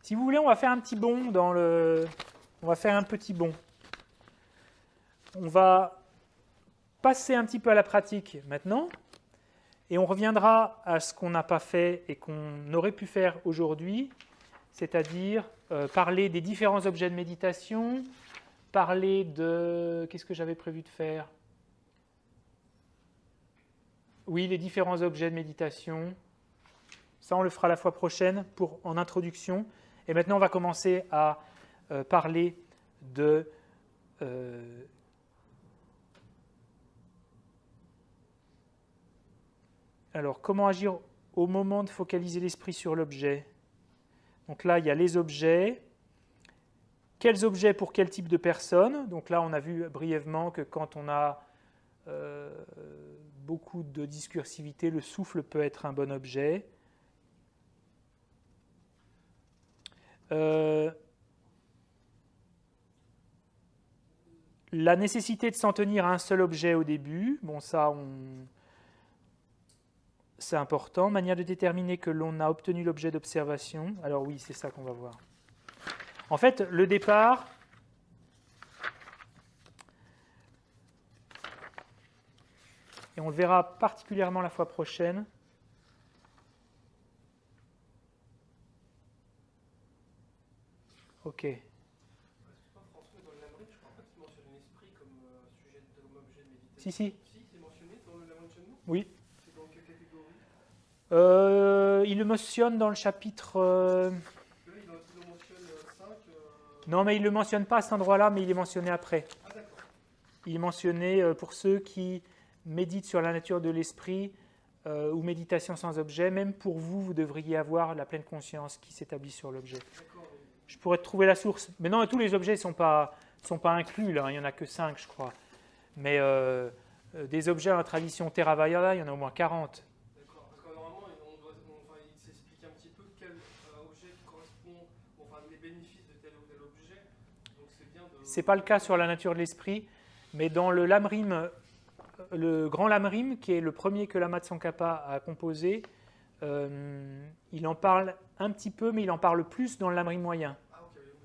Si vous voulez, on va faire un petit bond dans le... On va faire un petit bond. On va passer un petit peu à la pratique maintenant, et on reviendra à ce qu'on n'a pas fait et qu'on aurait pu faire aujourd'hui, c'est-à-dire parler des différents objets de méditation, parler de... Qu'est-ce que j'avais prévu de faire? Oui, les différents objets de méditation. Ça, on le fera la fois prochaine en introduction. Et maintenant, on va commencer à parler de... alors, comment agir au moment de focaliser l'esprit sur l'objet? Donc là, il y a les objets. Quels objets pour quel type de personne? Donc là, on a vu brièvement que quand on a beaucoup de discursivité, le souffle peut être un bon objet. La nécessité de s'en tenir à un seul objet au début, bon ça, c'est important. Manière de déterminer que l'on a obtenu l'objet d'observation. Alors oui, c'est ça qu'on va voir. En fait, le départ, et on le verra particulièrement la fois prochaine, ok. Dans le Lamrim, je crois pas qu'il mentionne l'esprit comme sujet comme objet de méditation. Si, si. Si, c'est mentionné dans le Lamrim Chenmou. Oui. C'est dans quelle catégorie? Il le mentionne dans le chapitre... Là, il en mentionne 5. Non, mais il ne le mentionne pas à cet endroit-là, mais il est mentionné après. Ah, d'accord. Il est mentionné pour ceux qui méditent sur la nature de l'esprit ou méditation sans objet. Même pour vous, vous devriez avoir la pleine conscience qui s'établit sur l'objet. D'accord, oui. Je pourrais te trouver la source. Mais non, tous les objets ne sont pas inclus, là. Il n'y en a que 5, je crois. Mais des objets en tradition Theravada, il y en a au moins 40. D'accord. Parce que normalement, il s'explique un petit peu quel objet correspond, enfin les bénéfices de tel ou tel objet. Donc c'est bien de. Ce n'est pas le cas sur la nature de l'esprit, mais dans le Lamrim, le grand Lamrim, qui est le premier que Lama Tsongkhapa a composé, il en parle un petit peu, mais il en parle plus dans le Lamrim moyen. Ah, ok, oui, oui.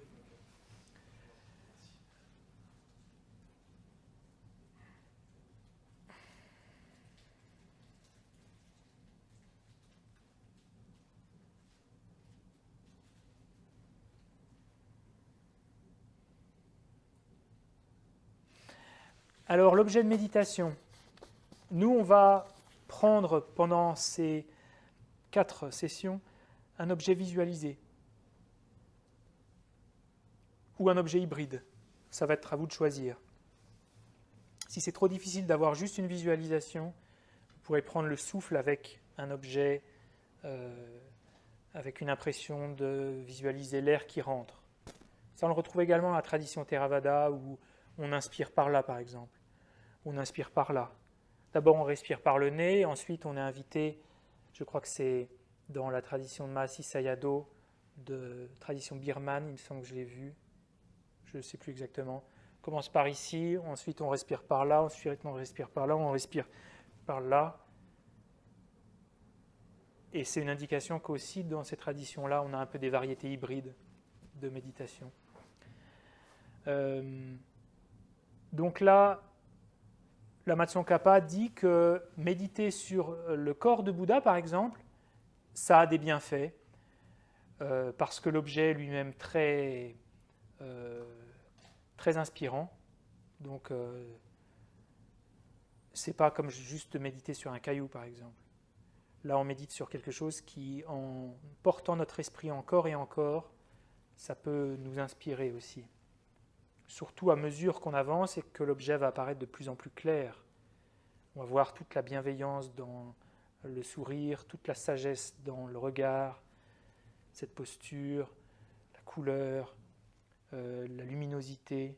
Alors, l'objet de méditation. Nous, on va prendre pendant ces 4 sessions un objet visualisé ou un objet hybride. Ça va être à vous de choisir. Si c'est trop difficile d'avoir juste une visualisation, vous pourrez prendre le souffle avec un objet, avec une impression de visualiser l'air qui rentre. Ça, on le retrouve également dans la tradition Theravada où on inspire par là, par exemple. On inspire par là. D'abord, on respire par le nez, ensuite, on est invité, je crois que c'est dans la tradition de Mahasi Sayadaw, de tradition birmane, il me semble que je l'ai vu, je ne sais plus exactement. On commence par ici, ensuite on respire par là, ensuite on respire par là, on respire par là. Et c'est une indication qu'aussi dans ces traditions-là, on a un peu des variétés hybrides de méditation. Donc là, Lama Tsongkhapa dit que méditer sur le corps de Bouddha, par exemple, ça a des bienfaits, parce que l'objet est lui-même très inspirant. Donc, c'est pas comme juste méditer sur un caillou, par exemple. Là, on médite sur quelque chose qui, en portant notre esprit encore et encore, ça peut nous inspirer aussi. Surtout à mesure qu'on avance et que l'objet va apparaître de plus en plus clair. On va voir toute la bienveillance dans le sourire, toute la sagesse dans le regard, cette posture, la couleur, la luminosité.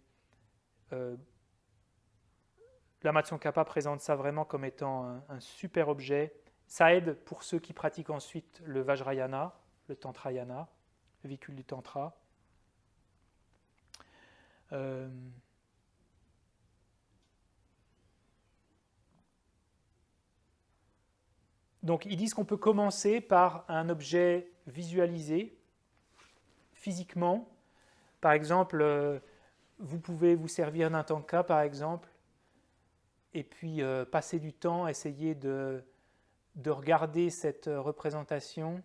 Lama Tsongkhapa présente ça vraiment comme étant un super objet. Ça aide pour ceux qui pratiquent ensuite le Vajrayana, le Tantrayana, le véhicule du Tantra. Donc ils disent qu'on peut commencer par un objet visualisé, physiquement. Par exemple, vous pouvez vous servir d'un tanka, par exemple, et puis passer du temps, essayer de regarder cette représentation,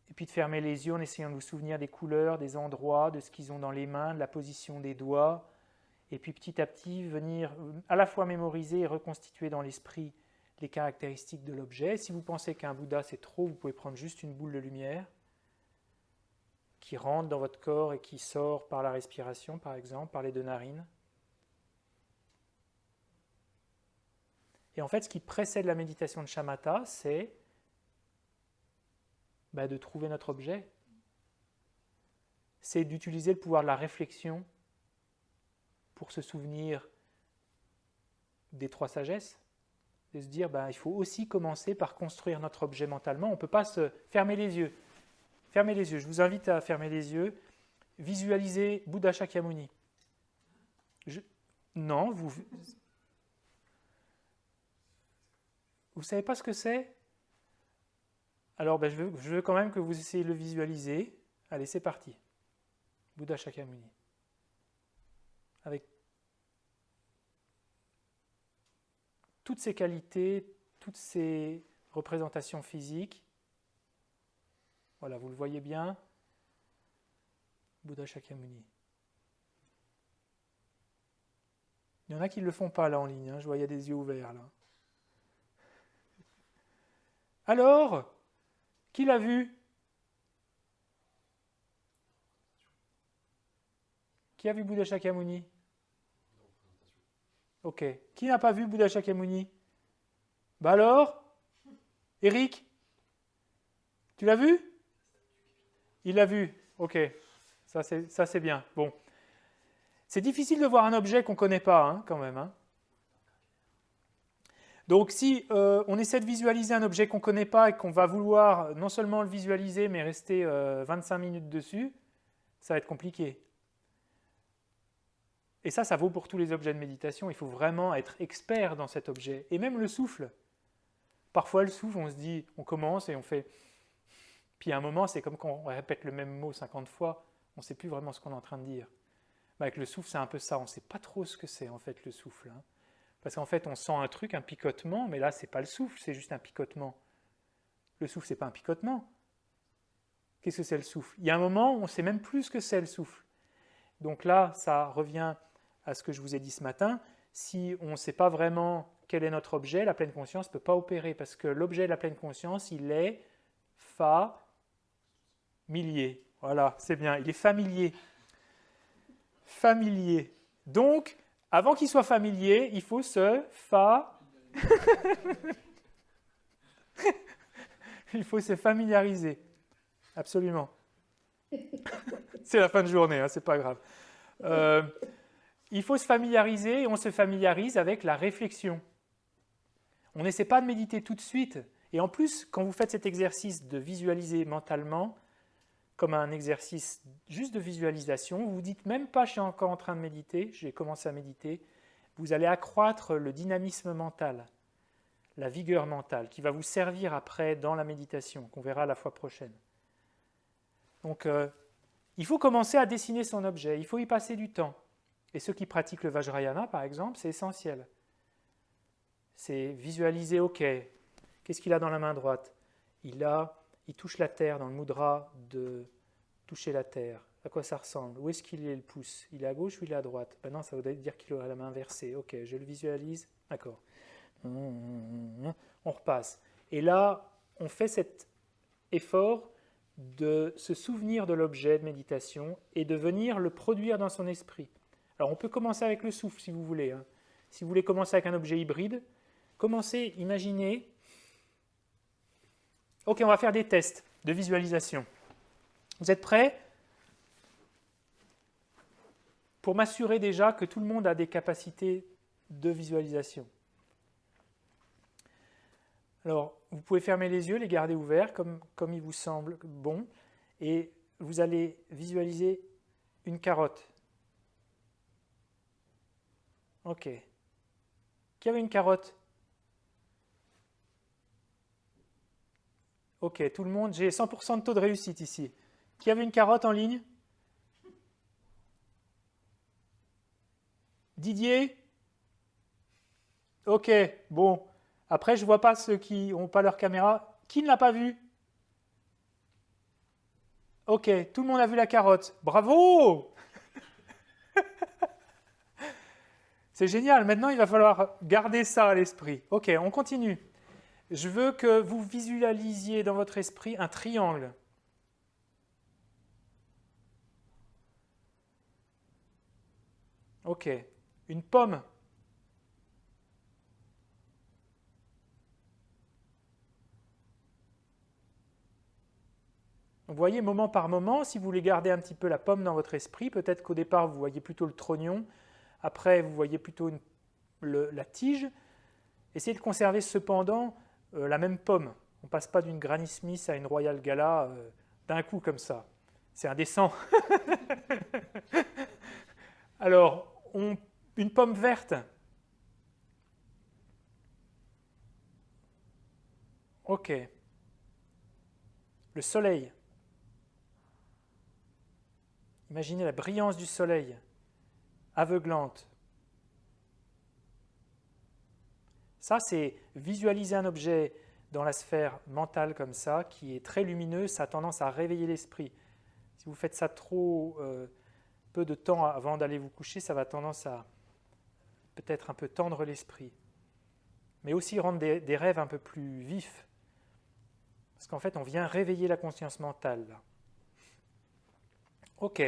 et puis de fermer les yeux en essayant de vous souvenir des couleurs, des endroits, de ce qu'ils ont dans les mains, de la position des doigts, et puis petit à petit venir à la fois mémoriser et reconstituer dans l'esprit les caractéristiques de l'objet. Si vous pensez qu'un Bouddha c'est trop, vous pouvez prendre juste une boule de lumière qui rentre dans votre corps et qui sort par la respiration, par exemple, par les deux narines. Et en fait, ce qui précède la méditation de shamatha, c'est de trouver notre objet. C'est d'utiliser le pouvoir de la réflexion pour se souvenir des trois sagesses, de se dire il faut aussi commencer par construire notre objet mentalement. On ne peut pas se fermer les yeux. Fermez les yeux. Je vous invite à fermer les yeux. Visualisez Bouddha Shakyamuni. Non, vous ne savez pas ce que c'est? Alors je veux quand même que vous essayiez de le visualiser. Allez, c'est parti. Bouddha Shakyamuni. Avec toutes ses qualités, toutes ses représentations physiques. Voilà, vous le voyez bien. Bouddha Shakyamuni. Il y en a qui ne le font pas là en ligne, je vois il y a des yeux ouverts là. Alors, qui l'a vu? Qui a vu Bouddha Shakyamuni? Ok. Qui n'a pas vu Bouddha Shakyamuni? Alors, Eric, tu l'as vu? Il l'a vu. Ok. Ça c'est bien. Bon. C'est difficile de voir un objet qu'on ne connaît pas, quand même. Donc si on essaie de visualiser un objet qu'on ne connaît pas et qu'on va vouloir non seulement le visualiser, mais rester 25 minutes dessus, ça va être compliqué. Et ça vaut pour tous les objets de méditation. Il faut vraiment être expert dans cet objet. Et même le souffle. Parfois le souffle, on se dit, on commence et on fait... Puis à un moment, c'est comme quand on répète le même mot 50 fois, on ne sait plus vraiment ce qu'on est en train de dire. Avec le souffle, c'est un peu ça. On ne sait pas trop ce que c'est en fait le souffle. Parce qu'en fait, on sent un truc, un picotement, mais là, ce n'est pas le souffle, c'est juste un picotement. Le souffle, ce n'est pas un picotement. Qu'est-ce que c'est le souffle? Il y a un moment où on ne sait même plus ce que c'est le souffle. Donc là, ça revient à ce que je vous ai dit ce matin. Si on ne sait pas vraiment quel est notre objet, la pleine conscience ne peut pas opérer, parce que l'objet de la pleine conscience, il est familier. Voilà, c'est bien, il est familier. Familier. Donc, avant qu'il soit familier, il faut il faut se familiariser. Absolument. C'est la fin de journée, c'est pas grave. Il faut se familiariser et on se familiarise avec la réflexion. On n'essaie pas de méditer tout de suite. Et en plus, quand vous faites cet exercice de visualiser mentalement, comme un exercice juste de visualisation, vous ne vous dites même pas « je suis encore en train de méditer, j'ai commencé à méditer », vous allez accroître le dynamisme mental, la vigueur mentale, qui va vous servir après dans la méditation, qu'on verra la fois prochaine. Donc, il faut commencer à dessiner son objet, il faut y passer du temps. Et ceux qui pratiquent le Vajrayana, par exemple, c'est essentiel. C'est visualiser, ok, qu'est-ce qu'il a dans la main droite? Il touche la terre dans le mudra de toucher la terre. À quoi ça ressemble? Où est-ce qu'il est le pouce? Il est à gauche ou il est à droite? Ben non, ça voudrait dire qu'il aurait la main inversée. Ok, je le visualise. D'accord. On repasse. Et là, on fait cet effort de se souvenir de l'objet de méditation et de venir le produire dans son esprit. Alors, on peut commencer avec le souffle, si vous voulez. Si vous voulez commencer avec un objet hybride, commencez, imaginez. Ok, on va faire des tests de visualisation. Vous êtes prêts? Pour m'assurer déjà que tout le monde a des capacités de visualisation. Alors, vous pouvez fermer les yeux, les garder ouverts comme il vous semble bon, et vous allez visualiser une carotte. Ok. Qui avait une carotte? Ok, tout le monde, j'ai 100% de taux de réussite ici. Qui avait une carotte en ligne? Didier? Ok, bon. Après, je ne vois pas ceux qui n'ont pas leur caméra. Qui ne l'a pas vu? Ok, tout le monde a vu la carotte. Bravo! C'est génial. Maintenant, il va falloir garder ça à l'esprit. Ok, on continue. Je veux que vous visualisiez dans votre esprit un triangle. Ok, une pomme. Vous voyez, moment par moment, si vous voulez garder un petit peu la pomme dans votre esprit, peut-être qu'au départ, vous voyez plutôt le trognon, après, vous voyez plutôt la tige. Essayez de conserver cependant la même pomme. On ne passe pas d'une Granny Smith à une Royal Gala d'un coup comme ça. C'est indécent. Alors, une pomme verte. Ok. Le soleil. Imaginez la brillance du soleil, aveuglante. Ça, c'est visualiser un objet dans la sphère mentale comme ça, qui est très lumineux, ça a tendance à réveiller l'esprit. Si vous faites ça trop peu de temps avant d'aller vous coucher, ça va tendance à peut-être un peu tendre l'esprit. Mais aussi rendre des rêves un peu plus vifs. Parce qu'en fait, on vient réveiller la conscience mentale. Là. Ok.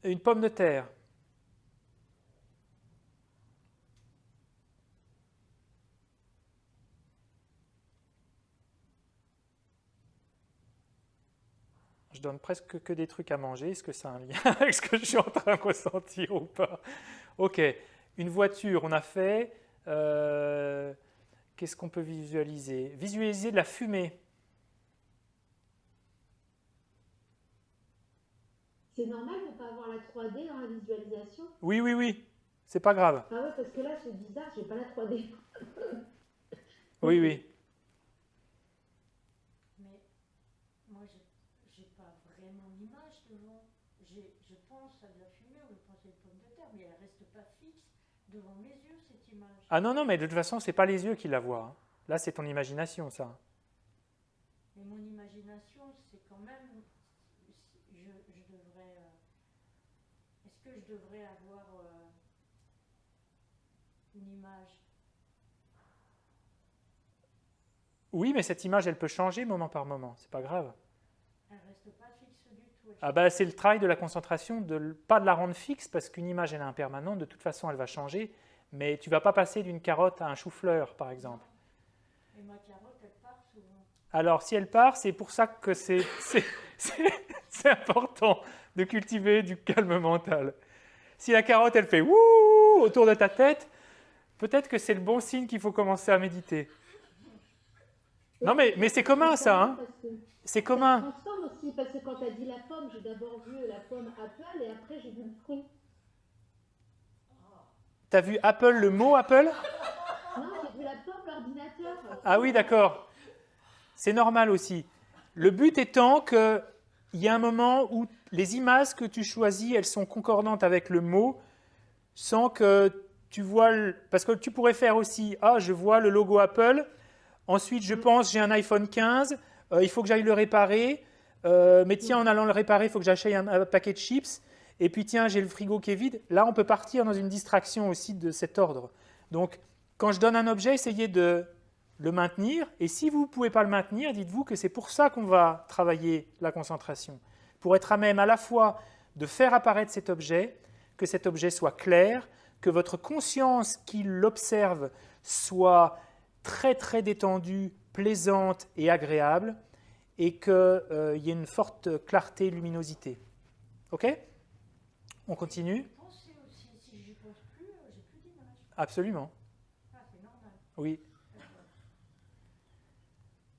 Une pomme de terre. Je donne presque que des trucs à manger. Est-ce que ça a un lien avec ce que je suis en train de ressentir ou pas? Ok. Une voiture, on a fait. Qu'est-ce qu'on peut visualiser? Visualiser de la fumée. C'est normal de ne pas avoir la 3D dans la visualisation? Oui, oui, oui. C'est pas grave. Ah ouais, parce que là, c'est bizarre, j'ai pas la 3D. Oui, Ok. oui. Mais moi, j'ai pas vraiment l'image devant. Je pense à de la fumée ou je pense à une pomme de terre, mais elle reste pas fixe devant mes yeux, cette image. Ah non, non, mais de toute façon, c'est pas les yeux qui la voient. Hein. Là, c'est ton imagination, ça. Mais mon imagination, c'est quand même. Je devrais. Est-ce que je devrais avoir une image? Oui, mais cette image, elle peut changer moment par moment. C'est pas grave. Elle reste pas fixe du tout. Ah bah, c'est le travail de la concentration, pas de la rendre fixe, parce qu'une image, elle est impermanente. De toute façon, elle va changer. Mais tu vas pas passer d'une carotte à un chou-fleur, par exemple. Et ma carotte, elle part souvent. Alors, si elle part, c'est pour ça que c'est important de cultiver du calme mental. Si la carotte, elle fait wouh autour de ta tête, peut-être que c'est le bon signe qu'il faut commencer à méditer. Non, mais c'est commun, ça. Hein. C'est Ça se commun. transforme aussi, parce que quand tu as dit la pomme, j'ai d'abord vu la pomme Apple et après j'ai vu le fruit. T'as vu Apple, le mot Apple? Non, j'ai vu la pomme, l'ordinateur. Ah oui, d'accord. C'est normal aussi. Le but étant qu'il y a un moment où les images que tu choisis, elles sont concordantes avec le mot, sans que tu vois... Parce que tu pourrais faire aussi, ah, je vois le logo Apple, ensuite je pense, j'ai un iPhone 15, il faut que j'aille le réparer, mais tiens, en allant le réparer, il faut que j'achète un paquet de chips, et puis tiens, j'ai le frigo qui est vide. Là, on peut partir dans une distraction aussi de cet ordre. Donc, quand je donne un objet, essayez de le maintenir, et si vous ne pouvez pas le maintenir, dites-vous que c'est pour ça qu'on va travailler la concentration, pour être à même à la fois de faire apparaître cet objet, que cet objet soit clair, que votre conscience qui l'observe soit très très détendue, plaisante et agréable, et qu'il y ait une forte clarté, luminosité. Ok? On continue? Penser aussi, si j'y pense plus, j'ai plus d'image. Absolument. Ah, c'est normal. Oui.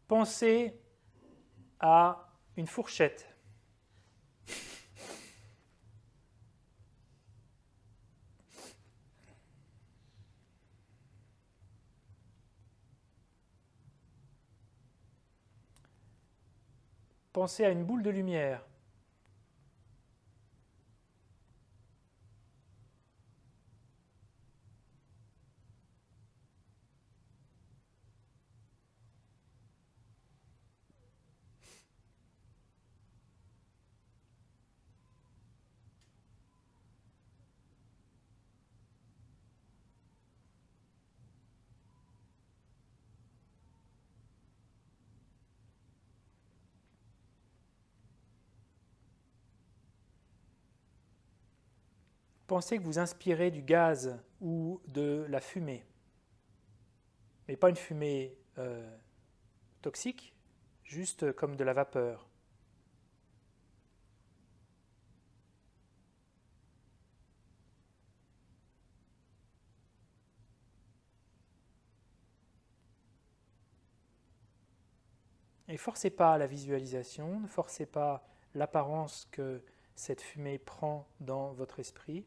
Pensez à une fourchette. Pensez à une boule de lumière. pensez que vous inspirez du gaz ou de la fumée, mais pas une fumée toxique, juste comme de la vapeur. Et forcez pas la visualisation, ne forcez pas l'apparence que cette fumée prend dans votre esprit.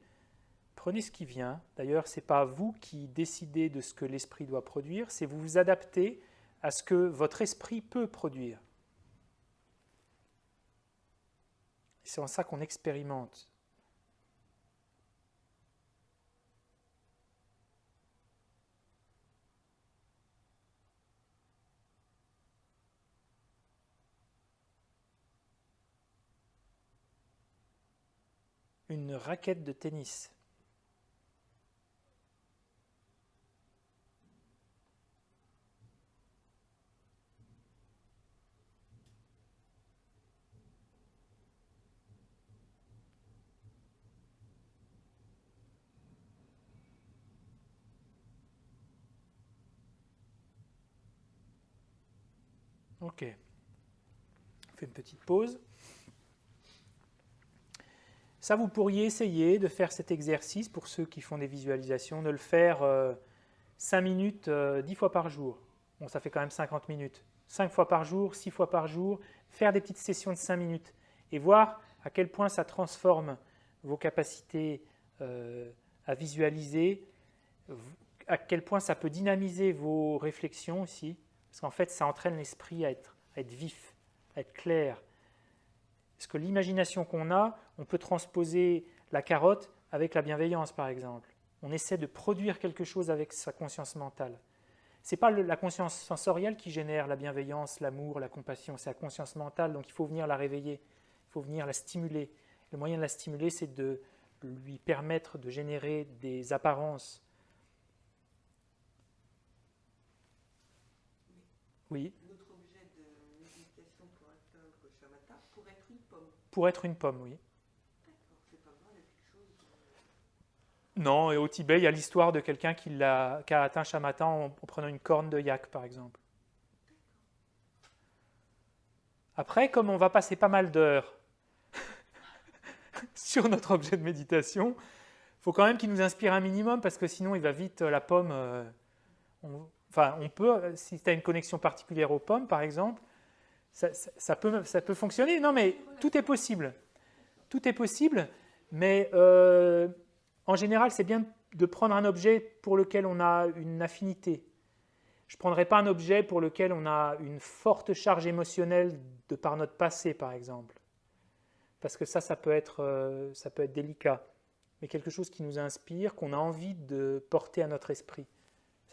Prenez ce qui vient. D'ailleurs, ce n'est pas vous qui décidez de ce que l'esprit doit produire, c'est vous vous adaptez à ce que votre esprit peut produire. C'est en ça qu'on expérimente. Une raquette de tennis. Ok. On fait une petite pause. Ça, vous pourriez essayer de faire cet exercice pour ceux qui font des visualisations, de le faire 5 minutes 10 fois par jour. Bon, ça fait quand même 50 minutes. 5 fois par jour, 6 fois par jour, faire des petites sessions de 5 minutes et voir à quel point ça transforme vos capacités à visualiser, à quel point ça peut dynamiser vos réflexions aussi, parce qu'en fait, ça entraîne l'esprit à être vif, à être clair. Parce que l'imagination qu'on a, on peut transposer la carotte avec la bienveillance, par exemple. On essaie de produire quelque chose avec sa conscience mentale. Ce n'est pas la conscience sensorielle qui génère la bienveillance, l'amour, la compassion, c'est la conscience mentale, donc il faut venir la réveiller, il faut venir la stimuler. Le moyen de la stimuler, c'est de lui permettre de générer des apparences. Oui. Notre objet de méditation pour atteindre shamatha pourrait être une pomme. Pour être une pomme, oui. D'accord, c'est pas mal, quelque chose. Non, et au Tibet, il y a l'histoire de quelqu'un qui a atteint shamatha en prenant une corne de yak, par exemple. Après, comme on va passer pas mal d'heures sur notre objet de méditation, il faut quand même qu'il nous inspire un minimum, parce que sinon, il va vite, la pomme... on peut, si tu as une connexion particulière aux pommes, par exemple, ça peut fonctionner. Non, mais tout est possible. Tout est possible, mais en général, c'est bien de prendre un objet pour lequel on a une affinité. Je ne prendrai pas un objet pour lequel on a une forte charge émotionnelle de par notre passé, par exemple. Parce que ça peut être délicat. Mais quelque chose qui nous inspire, qu'on a envie de porter à notre esprit.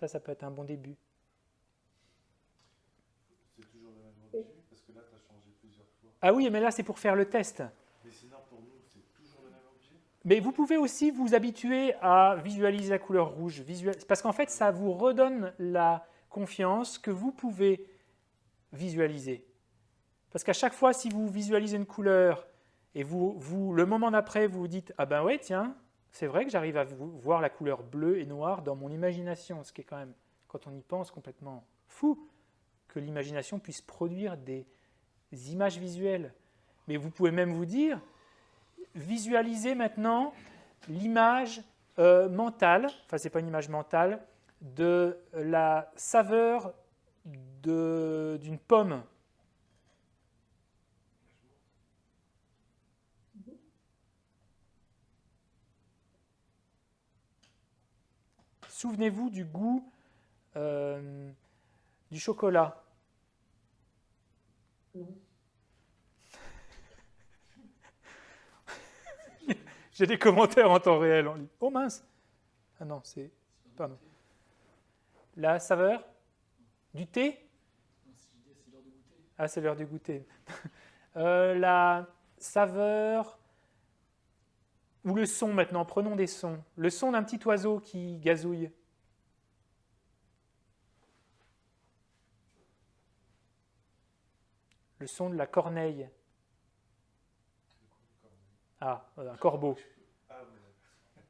Ça peut être un bon début. C'est toujours le même objet, parce que là, tu as changé plusieurs fois. Ah oui, mais là, c'est pour faire le test. Mais sinon, pour nous, c'est toujours le même objet. Mais vous pouvez aussi vous habituer à visualiser la couleur rouge. Parce qu'en fait, ça vous redonne la confiance que vous pouvez visualiser. Parce qu'à chaque fois, si vous visualisez une couleur et le moment d'après, vous vous dites « Ah ben ouais, tiens, c'est vrai que j'arrive à voir la couleur bleue et noire dans mon imagination », ce qui est quand même, quand on y pense, complètement fou, que l'imagination puisse produire des images visuelles. Mais vous pouvez même vous dire, visualisez maintenant l'image mentale, enfin c'est pas une image mentale, de la saveur d'une pomme. Souvenez-vous du goût du chocolat. Non. J'ai des commentaires en temps réel. On dit « Oh mince !» Ah non, c'est... Pardon. La saveur du thé? Ah, c'est l'heure du goûter. La saveur... Ou le son maintenant, prenons des sons. Le son d'un petit oiseau qui gazouille. Le son de la corneille. Ah, un corbeau. Ah, ouais.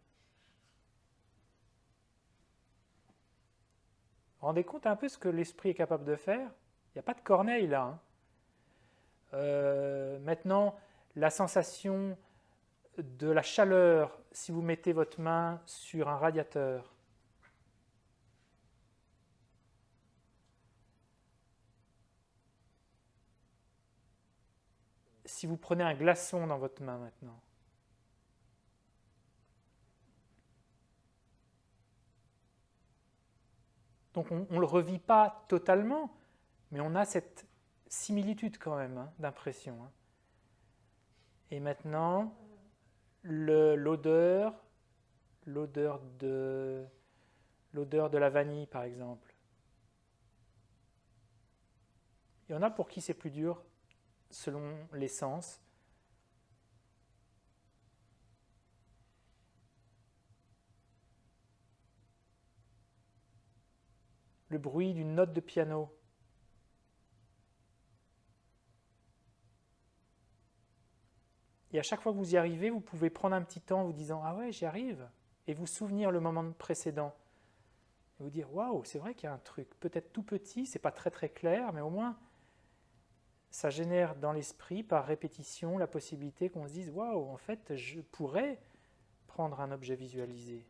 Vous vous rendez compte un peu ce que l'esprit est capable de faire? Il n'y a pas de corneille là, hein. Maintenant, la sensation de la chaleur si vous mettez votre main sur un radiateur. Si vous prenez un glaçon dans votre main maintenant. Donc on ne le revit pas totalement, mais on a cette similitude quand même, hein, d'impression, hein. Et maintenant, l'odeur de la vanille par exemple. Il y en a pour qui c'est plus dur selon les sens. Le bruit d'une note de piano. Et à chaque fois que vous y arrivez, vous pouvez prendre un petit temps en vous disant « Ah ouais, j'y arrive !» et vous souvenir le moment précédent. Et vous dire « Waouh, c'est vrai qu'il y a un truc, peut-être tout petit, c'est pas très très clair, mais au moins ça génère dans l'esprit, par répétition, la possibilité qu'on se dise « Waouh, en fait, je pourrais prendre un objet visualisé. »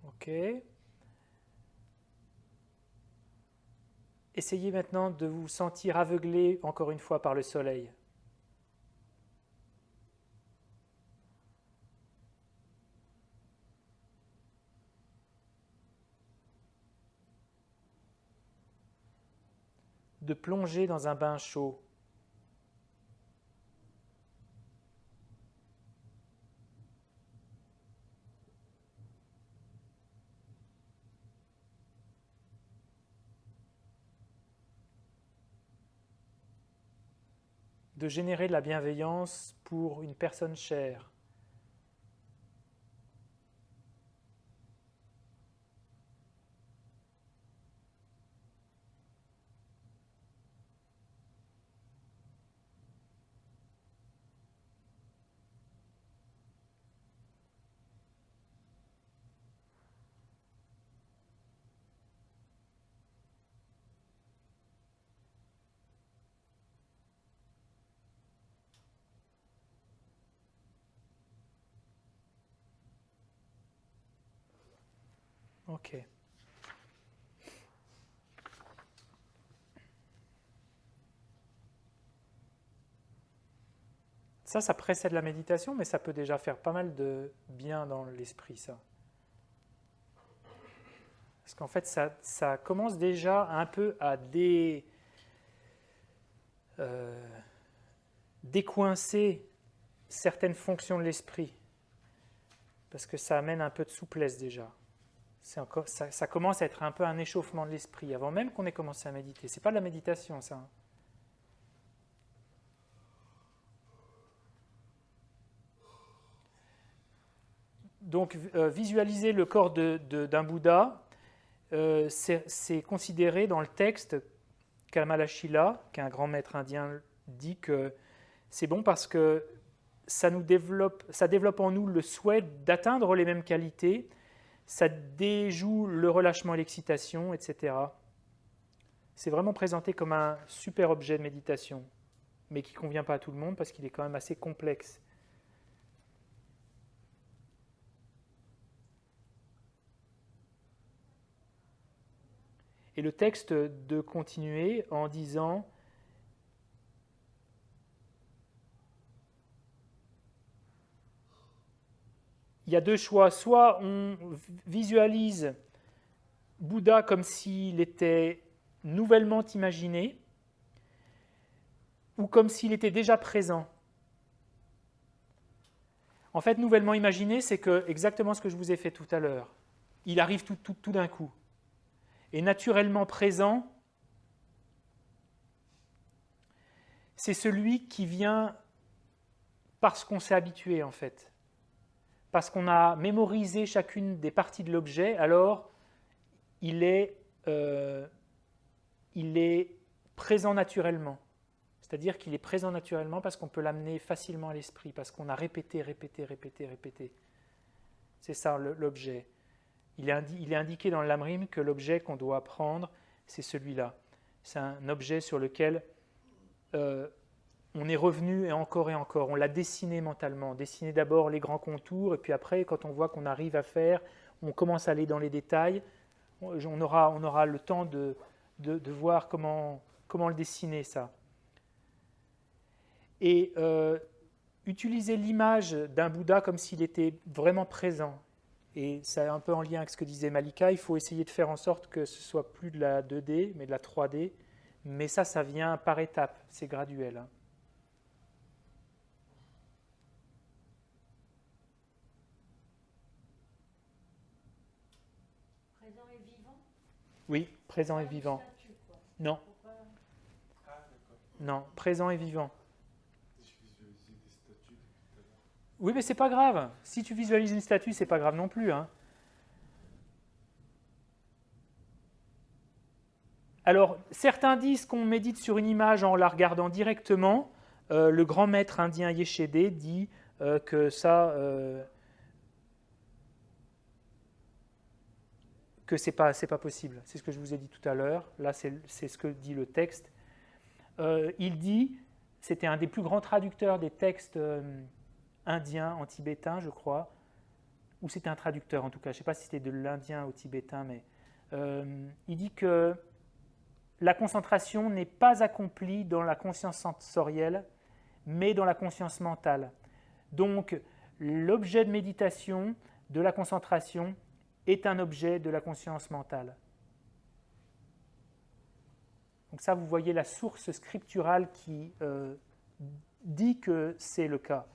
Ok. Essayez maintenant de vous sentir aveuglé encore une fois par le soleil. De plonger dans un bain chaud. De générer de la bienveillance pour une personne chère. Ok. Ça précède la méditation, mais ça peut déjà faire pas mal de bien dans l'esprit, ça. Parce qu'en fait, ça commence déjà un peu à décoincer certaines fonctions de l'esprit. Parce que ça amène un peu de souplesse déjà. Ça commence à être un peu un échauffement de l'esprit, avant même qu'on ait commencé à méditer. C'est pas de la méditation, ça. Donc, visualiser le corps d'un Bouddha, c'est considéré dans le texte, Kamalashila, qui est un grand maître indien, dit que c'est bon parce que ça développe en nous le souhait d'atteindre les mêmes qualités, ça déjoue le relâchement et l'excitation, etc. C'est vraiment présenté comme un super objet de méditation, mais qui ne convient pas à tout le monde parce qu'il est quand même assez complexe. Et le texte de continuer en disant il y a deux choix, soit on visualise Bouddha comme s'il était nouvellement imaginé, ou comme s'il était déjà présent. En fait, nouvellement imaginé, c'est exactement ce que je vous ai fait tout à l'heure. Il arrive tout d'un coup. Et naturellement présent, c'est celui qui vient parce qu'on s'est habitué, en fait. parce qu'on a mémorisé chacune des parties de l'objet, alors il est présent naturellement. C'est-à-dire qu'il est présent naturellement parce qu'on peut l'amener facilement à l'esprit, parce qu'on a répété. C'est ça l'objet. Il est indiqué dans le lamrim que l'objet qu'on doit apprendre, c'est celui-là. C'est un objet sur lequel on est revenu et encore. On l'a dessiné mentalement. Dessiner d'abord les grands contours, et puis après, quand on voit qu'on arrive à faire, on commence à aller dans les détails. On aura le temps de voir comment le dessiner, ça. Et utiliser l'image d'un Bouddha comme s'il était vraiment présent. Et c'est un peu en lien avec ce que disait Malika, il faut essayer de faire en sorte que ce soit plus de la 2D, mais de la 3D. Mais ça vient par étapes, c'est graduel. Hein. Présent et vivant? Oui, présent et vivant. Statut, quoi. Non, Pourquoi? Ah, d'accord. non, présent et vivant. Je visualisais des statues depuis tout à l'heure. Oui, mais c'est pas grave. Si tu visualises une statue, c'est pas grave non plus. Hein. Alors, certains disent qu'on médite sur une image en la regardant directement. Le grand maître indien Yeshede dit que ça, que c'est pas possible. C'est ce que je vous ai dit tout à l'heure. Là, c'est ce que dit le texte. Il dit, c'était un des plus grands traducteurs des textes indiens en tibétain, je crois, ou c'était un traducteur en tout cas. Je ne sais pas si c'était de l'indien au tibétain, mais il dit que la concentration n'est pas accomplie dans la conscience sensorielle, mais dans la conscience mentale. Donc, l'objet de méditation, de la concentration, est un objet de la conscience mentale. Donc ça, vous voyez la source scripturale qui dit que c'est le cas.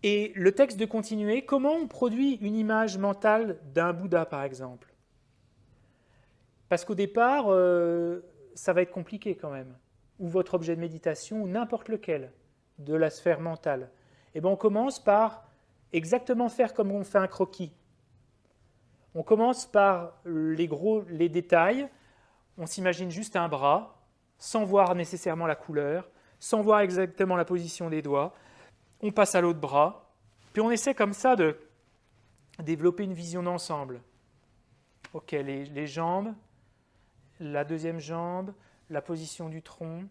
Et le texte de continuer, comment on produit une image mentale d'un Bouddha, par exemple? Parce qu'au départ, ça va être compliqué quand même. Ou votre objet de méditation, ou n'importe lequel de la sphère mentale. Et bien on commence par exactement faire comme on fait un croquis. On commence par les détails. On s'imagine juste un bras, sans voir nécessairement la couleur, sans voir exactement la position des doigts. On passe à l'autre bras, puis on essaie comme ça de développer une vision d'ensemble. Ok, les jambes, la deuxième jambe, la position du tronc.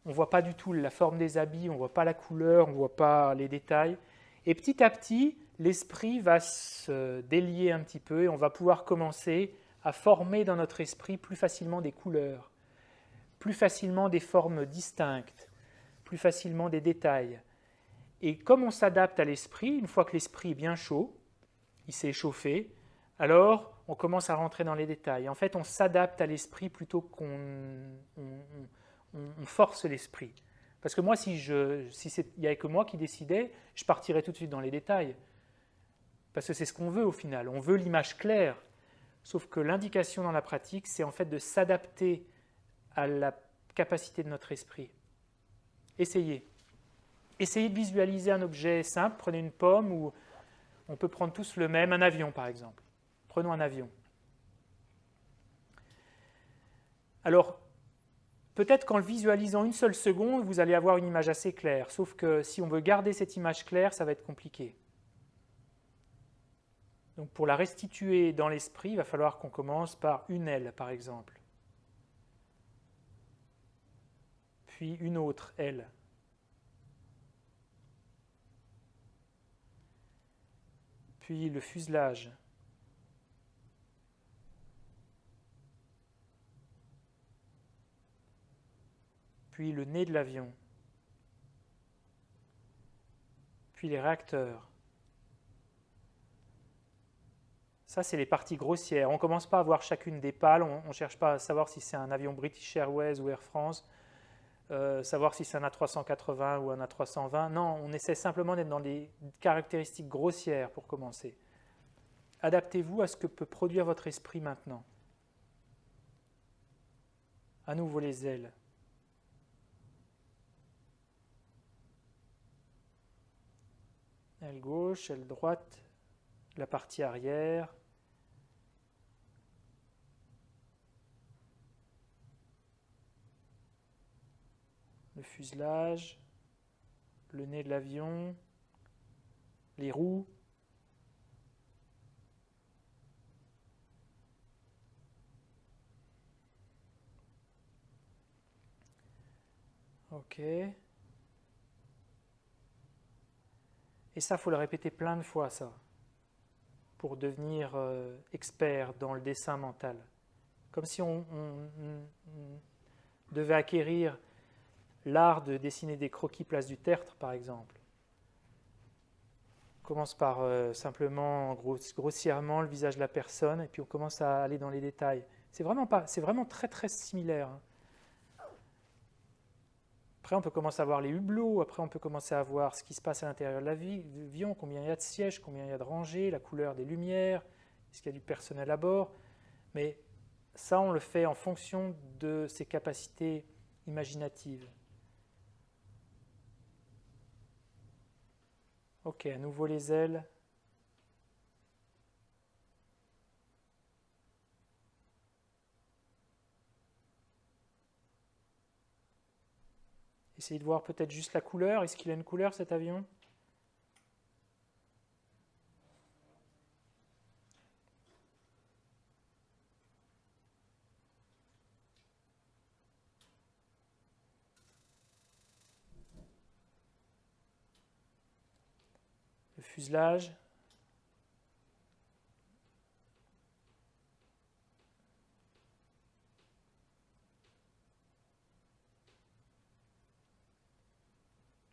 On ne voit pas du tout la forme des habits, on ne voit pas la couleur, on ne voit pas les détails. Et petit à petit, l'esprit va se délier un petit peu et on va pouvoir commencer à former dans notre esprit plus facilement des couleurs, plus facilement des formes distinctes, plus facilement des détails. Et comme on s'adapte à l'esprit, une fois que l'esprit est bien chaud, il s'est échauffé, alors on commence à rentrer dans les détails. En fait, on s'adapte à l'esprit plutôt qu'on force l'esprit. Parce que moi, si il n'y avait que moi qui décidais, je partirais tout de suite dans les détails. Parce que c'est ce qu'on veut au final. On veut l'image claire. Sauf que l'indication dans la pratique, c'est en fait de s'adapter à la capacité de notre esprit. Essayez. Essayez de visualiser un objet simple. Prenez une pomme ou on peut prendre tous le même, un avion par exemple. Prenons un avion. Alors, peut-être qu'en le visualisant une seule seconde, vous allez avoir une image assez claire. Sauf que si on veut garder cette image claire, ça va être compliqué. Donc pour la restituer dans l'esprit, il va falloir qu'on commence par une aile, par exemple. Puis une autre aile. Puis le fuselage. Puis le nez de l'avion. Puis les réacteurs. Ça, c'est les parties grossières. On ne commence pas à voir chacune des pales. On ne cherche pas à savoir si c'est un avion British Airways ou Air France, savoir si c'est un A380 ou un A320. Non, on essaie simplement d'être dans des caractéristiques grossières pour commencer. Adaptez-vous à ce que peut produire votre esprit maintenant. À nouveau les ailes. Aile gauche, aile droite, la partie arrière. Le fuselage, le nez de l'avion, les roues. Ok. Et ça, il faut le répéter plein de fois, ça, pour devenir expert dans le dessin mental. Comme si on devait acquérir l'art de dessiner des croquis place du Tertre, par exemple. On commence par simplement, grossièrement, le visage de la personne, et puis on commence à aller dans les détails. C'est vraiment très très similaire. Après, on peut commencer à voir les hublots, après on peut commencer à voir ce qui se passe à l'intérieur de l'avion, combien il y a de sièges, combien il y a de rangées, la couleur des lumières, est-ce qu'il y a du personnel à bord. Mais ça, on le fait en fonction de ses capacités imaginatives. Ok, à nouveau les ailes. Essayez de voir peut-être juste la couleur. Est-ce qu'il a une couleur cet avion ? Le fuselage.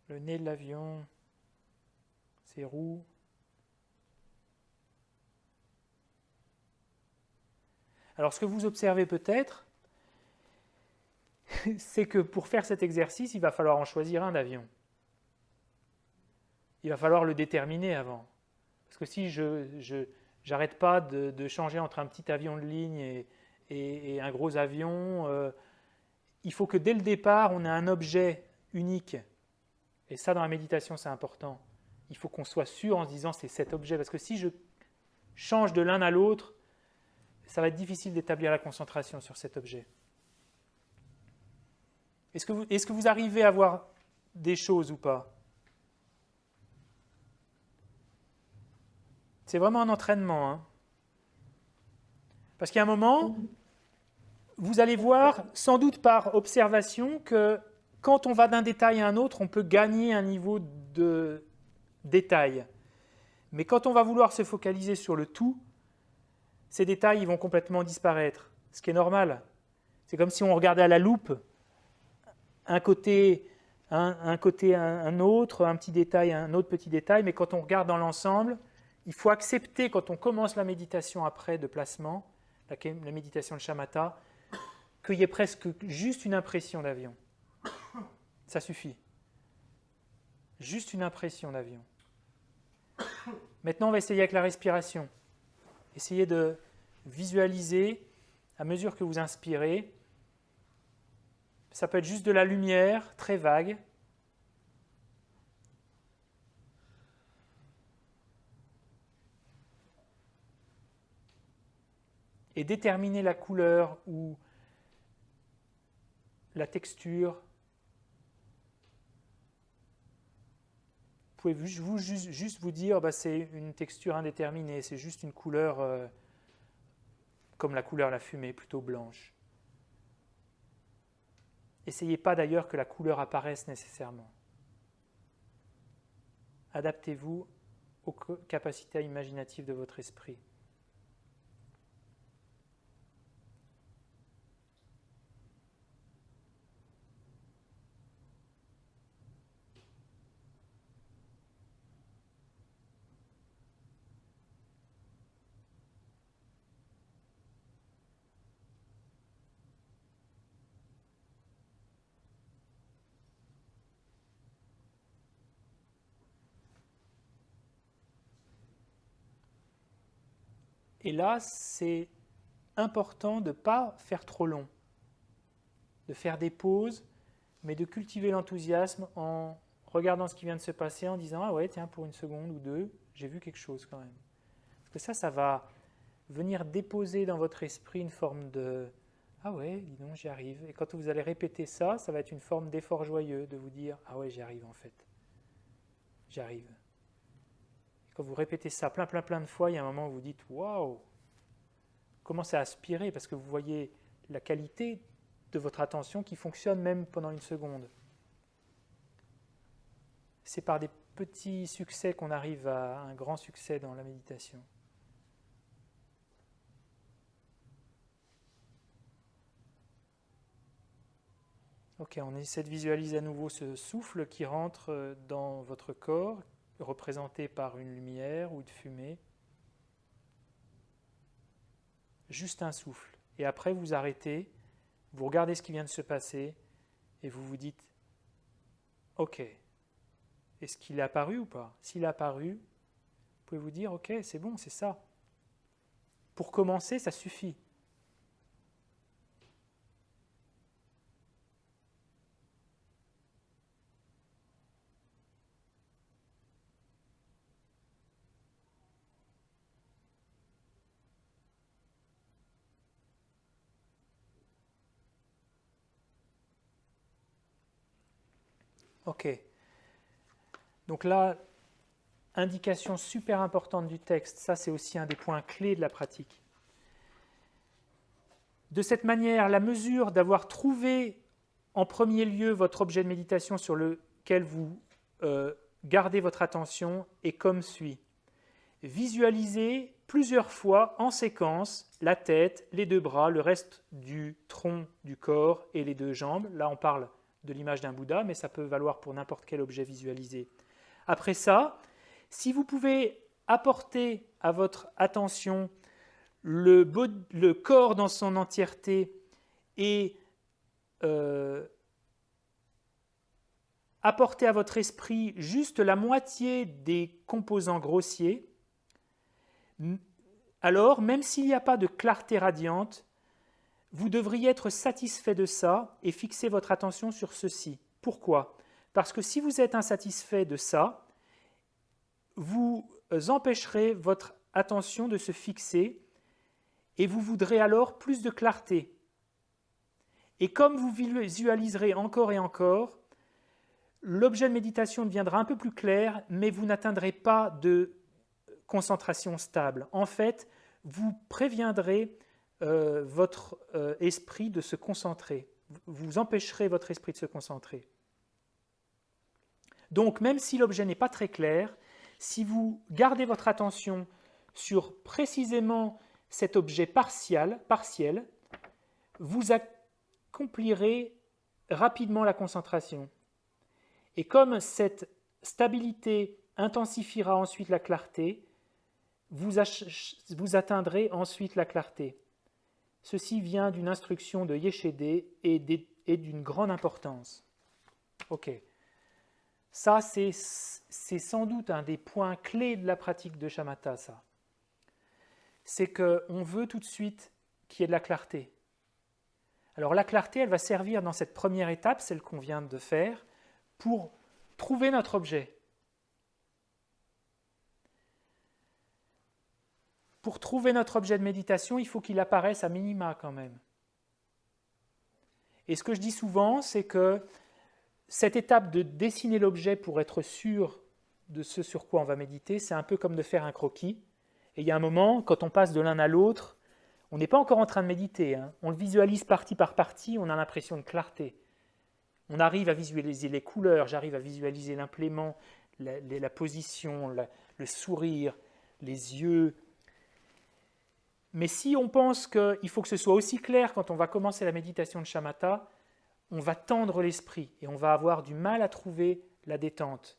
Le nez de l'avion, ses roues. Alors ce que vous observez peut-être, c'est que pour faire cet exercice, il va falloir en choisir un d'avion. Il va falloir le déterminer avant. Parce que si je n'arrête pas de changer entre un petit avion de ligne et un gros avion, il faut que dès le départ, on ait un objet unique. Et ça, dans la méditation, c'est important. Il faut qu'on soit sûr en se disant c'est cet objet. Parce que si je change de l'un à l'autre, ça va être difficile d'établir la concentration sur cet objet. Est-ce que vous arrivez à voir des choses ou pas ? C'est vraiment un entraînement. Hein. Parce qu'à un moment, vous allez voir, sans doute par observation, que quand on va d'un détail à un autre, on peut gagner un niveau de détail. Mais quand on va vouloir se focaliser sur le tout, ces détails ils vont complètement disparaître. Ce qui est normal. C'est comme si on regardait à la loupe un côté, un autre, un petit détail, un autre petit détail, mais quand on regarde dans l'ensemble, il faut accepter, quand on commence la méditation après de placement, la méditation de shamatha, qu'il y ait presque juste une impression d'avion. Ça suffit. Juste une impression d'avion. Maintenant, on va essayer avec la respiration. Essayez de visualiser, à mesure que vous inspirez, ça peut être juste de la lumière, très vague. Et déterminer la couleur ou la texture. Vous pouvez juste vous dire c'est une texture indéterminée, c'est juste une couleur comme la couleur de la fumée, plutôt blanche. Essayez pas d'ailleurs que la couleur apparaisse nécessairement. Adaptez-vous aux capacités imaginatives de votre esprit. Et là, c'est important de ne pas faire trop long. de faire des pauses, mais de cultiver l'enthousiasme en regardant ce qui vient de se passer, en disant « Ah ouais, tiens, pour une seconde ou deux, j'ai vu quelque chose quand même. » Parce que ça va venir déposer dans votre esprit une forme de « Ah ouais, dis donc, j'y arrive. » Et quand vous allez répéter ça, ça va être une forme d'effort joyeux de vous dire « Ah ouais, j'y arrive en fait. J'y arrive. » Quand vous répétez ça plein de fois, il y a un moment où vous dites « Waouh !» Commencez à aspirer parce que vous voyez la qualité de votre attention qui fonctionne même pendant une seconde. C'est par des petits succès qu'on arrive à un grand succès dans la méditation. Ok, on essaie de visualiser à nouveau ce souffle qui rentre dans votre corps, représenté par une lumière ou une fumée. Juste un souffle. Et après, vous arrêtez, vous regardez ce qui vient de se passer et vous vous dites « Ok, est-ce qu'il est apparu ou pas ?» S'il est apparu, vous pouvez vous dire « Ok, c'est bon, c'est ça. » Pour commencer, ça suffit. Ok. Donc là, indication super importante du texte, ça c'est aussi un des points clés de la pratique. De cette manière, la mesure d'avoir trouvé en premier lieu votre objet de méditation sur lequel vous gardez votre attention est comme suit. Visualisez plusieurs fois en séquence la tête, les deux bras, le reste du tronc du corps et les deux jambes. Là, on parle de l'image d'un Bouddha, mais ça peut valoir pour n'importe quel objet visualisé. Après ça, si vous pouvez apporter à votre attention le corps dans son entièreté et apporter à votre esprit juste la moitié des composants grossiers, alors, même s'il n'y a pas de clarté radiante, vous devriez être satisfait de ça et fixer votre attention sur ceci. Pourquoi ? Parce que si vous êtes insatisfait de ça, vous empêcherez votre attention de se fixer et vous voudrez alors plus de clarté. Et comme vous visualiserez encore et encore, l'objet de méditation deviendra un peu plus clair, mais vous n'atteindrez pas de concentration stable. En fait, vous préviendrez votre esprit de se concentrer. Vous empêcherez votre esprit de se concentrer. Donc, même si l'objet n'est pas très clair, si vous gardez votre attention sur précisément cet objet partiel, vous accomplirez rapidement la concentration. Et comme cette stabilité intensifiera ensuite la clarté, vous atteindrez ensuite la clarté. Ceci vient d'une instruction de Yeshedé et d'une grande importance. Ok. Ça, c'est sans doute un des points clés de la pratique de shamatha, ça. C'est qu'on veut tout de suite qu'il y ait de la clarté. Alors la clarté, elle va servir dans cette première étape, celle qu'on vient de faire, pour trouver notre objet. Pour trouver notre objet de méditation, il faut qu'il apparaisse à minima quand même. Et ce que je dis souvent, c'est que cette étape de dessiner l'objet pour être sûr de ce sur quoi on va méditer, c'est un peu comme de faire un croquis. Et il y a un moment, quand on passe de l'un à l'autre, on n'est pas encore en train de méditer. On le visualise partie par partie, on a l'impression de clarté. On arrive à visualiser les couleurs, j'arrive à visualiser l'implément, la position, le sourire, les yeux. Mais si on pense qu'il faut que ce soit aussi clair quand on va commencer la méditation de shamatha, on va tendre l'esprit et on va avoir du mal à trouver la détente.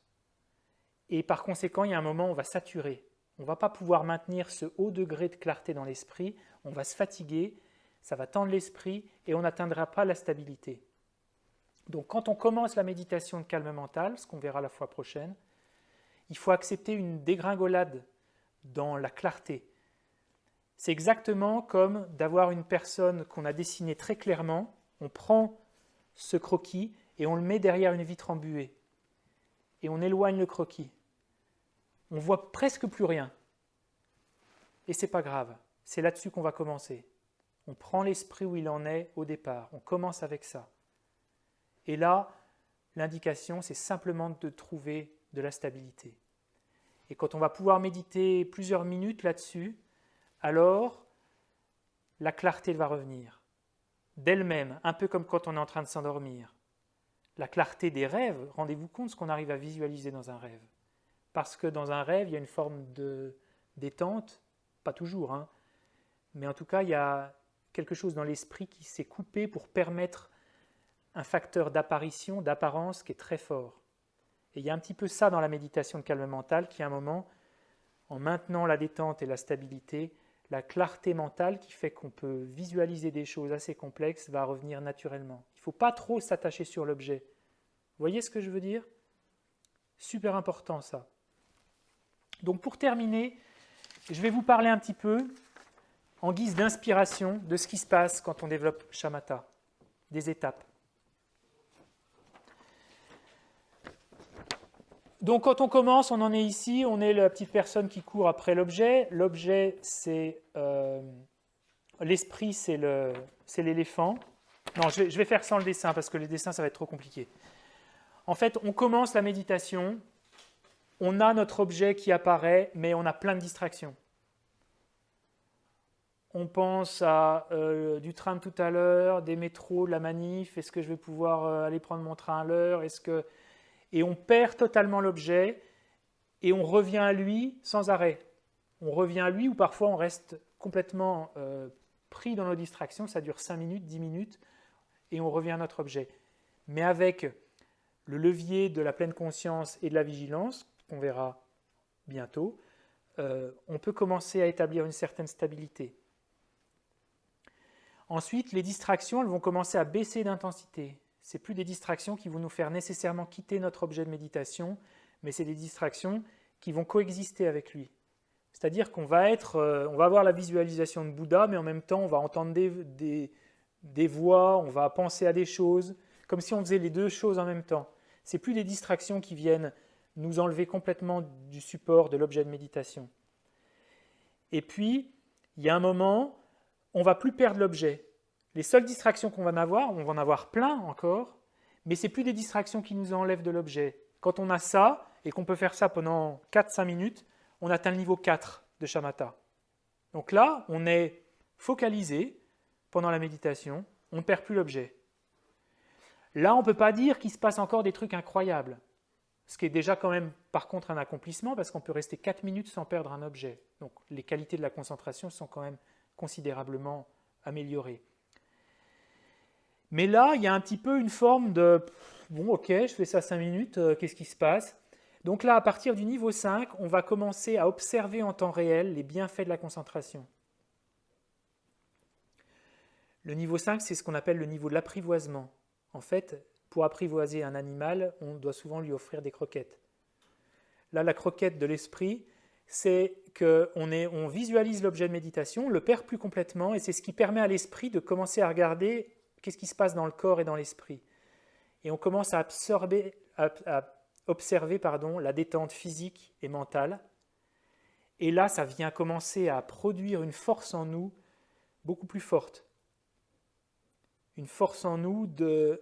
Et par conséquent, il y a un moment où on va saturer. On ne va pas pouvoir maintenir ce haut degré de clarté dans l'esprit, on va se fatiguer, ça va tendre l'esprit et on n'atteindra pas la stabilité. Donc quand on commence la méditation de calme mental, ce qu'on verra la fois prochaine, il faut accepter une dégringolade dans la clarté. C'est exactement comme d'avoir une personne qu'on a dessinée très clairement, on prend ce croquis et on le met derrière une vitre embuée. Et on éloigne le croquis. On ne voit presque plus rien. Et ce n'est pas grave. C'est là-dessus qu'on va commencer. On prend l'esprit où il en est au départ. On commence avec ça. Et là, l'indication, c'est simplement de trouver de la stabilité. Et quand on va pouvoir méditer plusieurs minutes là-dessus, alors la clarté va revenir. D'elle-même, un peu comme quand on est en train de s'endormir. La clarté des rêves, rendez-vous compte de ce qu'on arrive à visualiser dans un rêve. Parce que dans un rêve, il y a une forme de détente, pas toujours, hein, mais en tout cas, il y a quelque chose dans l'esprit qui s'est coupé pour permettre un facteur d'apparition, d'apparence qui est très fort. Et il y a un petit peu ça dans la méditation de calme mental qui, à un moment, en maintenant la détente et la stabilité, la clarté mentale qui fait qu'on peut visualiser des choses assez complexes va revenir naturellement. Il ne faut pas trop s'attacher sur l'objet. Vous voyez ce que je veux dire? Super important ça. Donc pour terminer, je vais vous parler un petit peu, en guise d'inspiration, de ce qui se passe quand on développe shamatha, des étapes. Donc quand on commence, on en est ici, on est la petite personne qui court après l'objet. L'objet, c'est l'esprit, c'est l'éléphant. Non, je vais faire sans le dessin, parce que le dessin, ça va être trop compliqué. En fait, on commence la méditation, on a notre objet qui apparaît, mais on a plein de distractions. On pense à du train de tout à l'heure, des métros, de la manif, est-ce que je vais pouvoir aller prendre mon train à l'heure, et on perd totalement l'objet et on revient à lui sans arrêt. On revient à lui ou parfois on reste complètement pris dans nos distractions, ça dure 5 minutes, 10 minutes et on revient à notre objet. Mais avec le levier de la pleine conscience et de la vigilance, qu'on verra bientôt, on peut commencer à établir une certaine stabilité. Ensuite, les distractions, elles vont commencer à baisser d'intensité. Ce n'est plus des distractions qui vont nous faire nécessairement quitter notre objet de méditation, mais c'est des distractions qui vont coexister avec lui. C'est-à-dire qu'on va avoir la visualisation de Bouddha, mais en même temps, on va entendre des voix, on va penser à des choses, comme si on faisait les deux choses en même temps. Ce n'est plus des distractions qui viennent nous enlever complètement du support de l'objet de méditation. Et puis, il y a un moment, on ne va plus perdre l'objet. Les seules distractions qu'on va on va en avoir plein encore, mais ce n'est plus des distractions qui nous enlèvent de l'objet. Quand on a ça, et qu'on peut faire ça pendant 4-5 minutes, on atteint le niveau 4 de shamatha. Donc là, on est focalisé pendant la méditation, on ne perd plus l'objet. Là, on ne peut pas dire qu'il se passe encore des trucs incroyables, ce qui est déjà quand même par contre un accomplissement, parce qu'on peut rester 4 minutes sans perdre un objet. Donc les qualités de la concentration sont quand même considérablement améliorées. Mais là, il y a un petit peu une forme de « bon, ok, je fais ça 5 minutes, qu'est-ce qui se passe ?» Donc là, à partir du niveau 5, on va commencer à observer en temps réel les bienfaits de la concentration. Le niveau 5, c'est ce qu'on appelle le niveau de l'apprivoisement. En fait, pour apprivoiser un animal, on doit souvent lui offrir des croquettes. Là, la croquette de l'esprit, c'est qu'on visualise l'objet de méditation, on ne le perd plus complètement, et c'est ce qui permet à l'esprit de commencer à regarder qu'est-ce qui se passe dans le corps et dans l'esprit. Et on commence à observer la détente physique et mentale. Et là, ça vient commencer à produire une force en nous beaucoup plus forte. Une force en nous de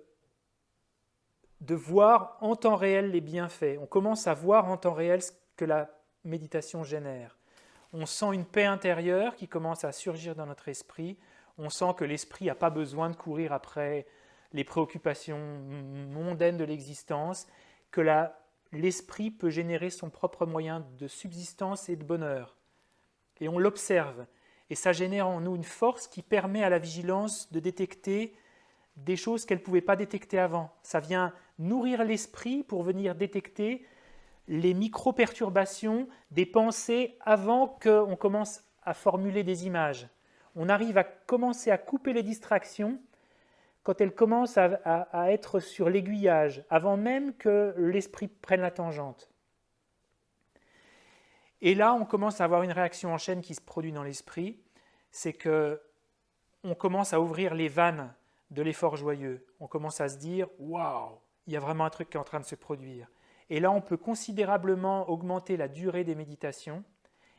voir en temps réel les bienfaits. On commence à voir en temps réel ce que la méditation génère. On sent une paix intérieure qui commence à surgir dans notre esprit. On sent que l'esprit n'a pas besoin de courir après les préoccupations mondaines de l'existence, que l'esprit peut générer son propre moyen de subsistance et de bonheur. Et on l'observe. Et ça génère en nous une force qui permet à la vigilance de détecter des choses qu'elle ne pouvait pas détecter avant. Ça vient nourrir l'esprit pour venir détecter les micro-perturbations des pensées avant qu'on commence à formuler des images. On arrive à commencer à couper les distractions quand elles commencent à être sur l'aiguillage, avant même que l'esprit prenne la tangente. Et là, on commence à avoir une réaction en chaîne qui se produit dans l'esprit, c'est qu'on commence à ouvrir les vannes de l'effort joyeux. On commence à se dire « Waouh, il y a vraiment un truc qui est en train de se produire ». Et là, on peut considérablement augmenter la durée des méditations.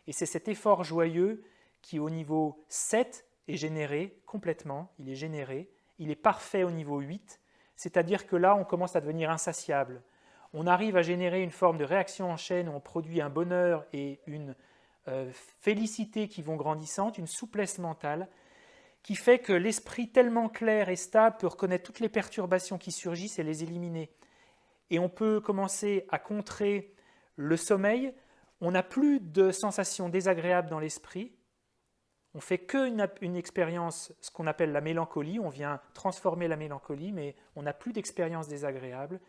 Et c'est cet effort joyeux qui, au niveau 7, est généré complètement. Il est généré. Il est parfait au niveau 8. C'est-à-dire que là, on commence à devenir insatiable. On arrive à générer une forme de réaction en chaîne où on produit un bonheur et une félicité qui vont grandissantes, une souplesse mentale, qui fait que l'esprit tellement clair et stable peut reconnaître toutes les perturbations qui surgissent et les éliminer. Et on peut commencer à contrer le sommeil. On n'a plus de sensations désagréables dans l'esprit. On ne fait qu'une expérience, ce qu'on appelle la mélancolie. On vient transformer la mélancolie, mais on n'a plus d'expérience désagréable.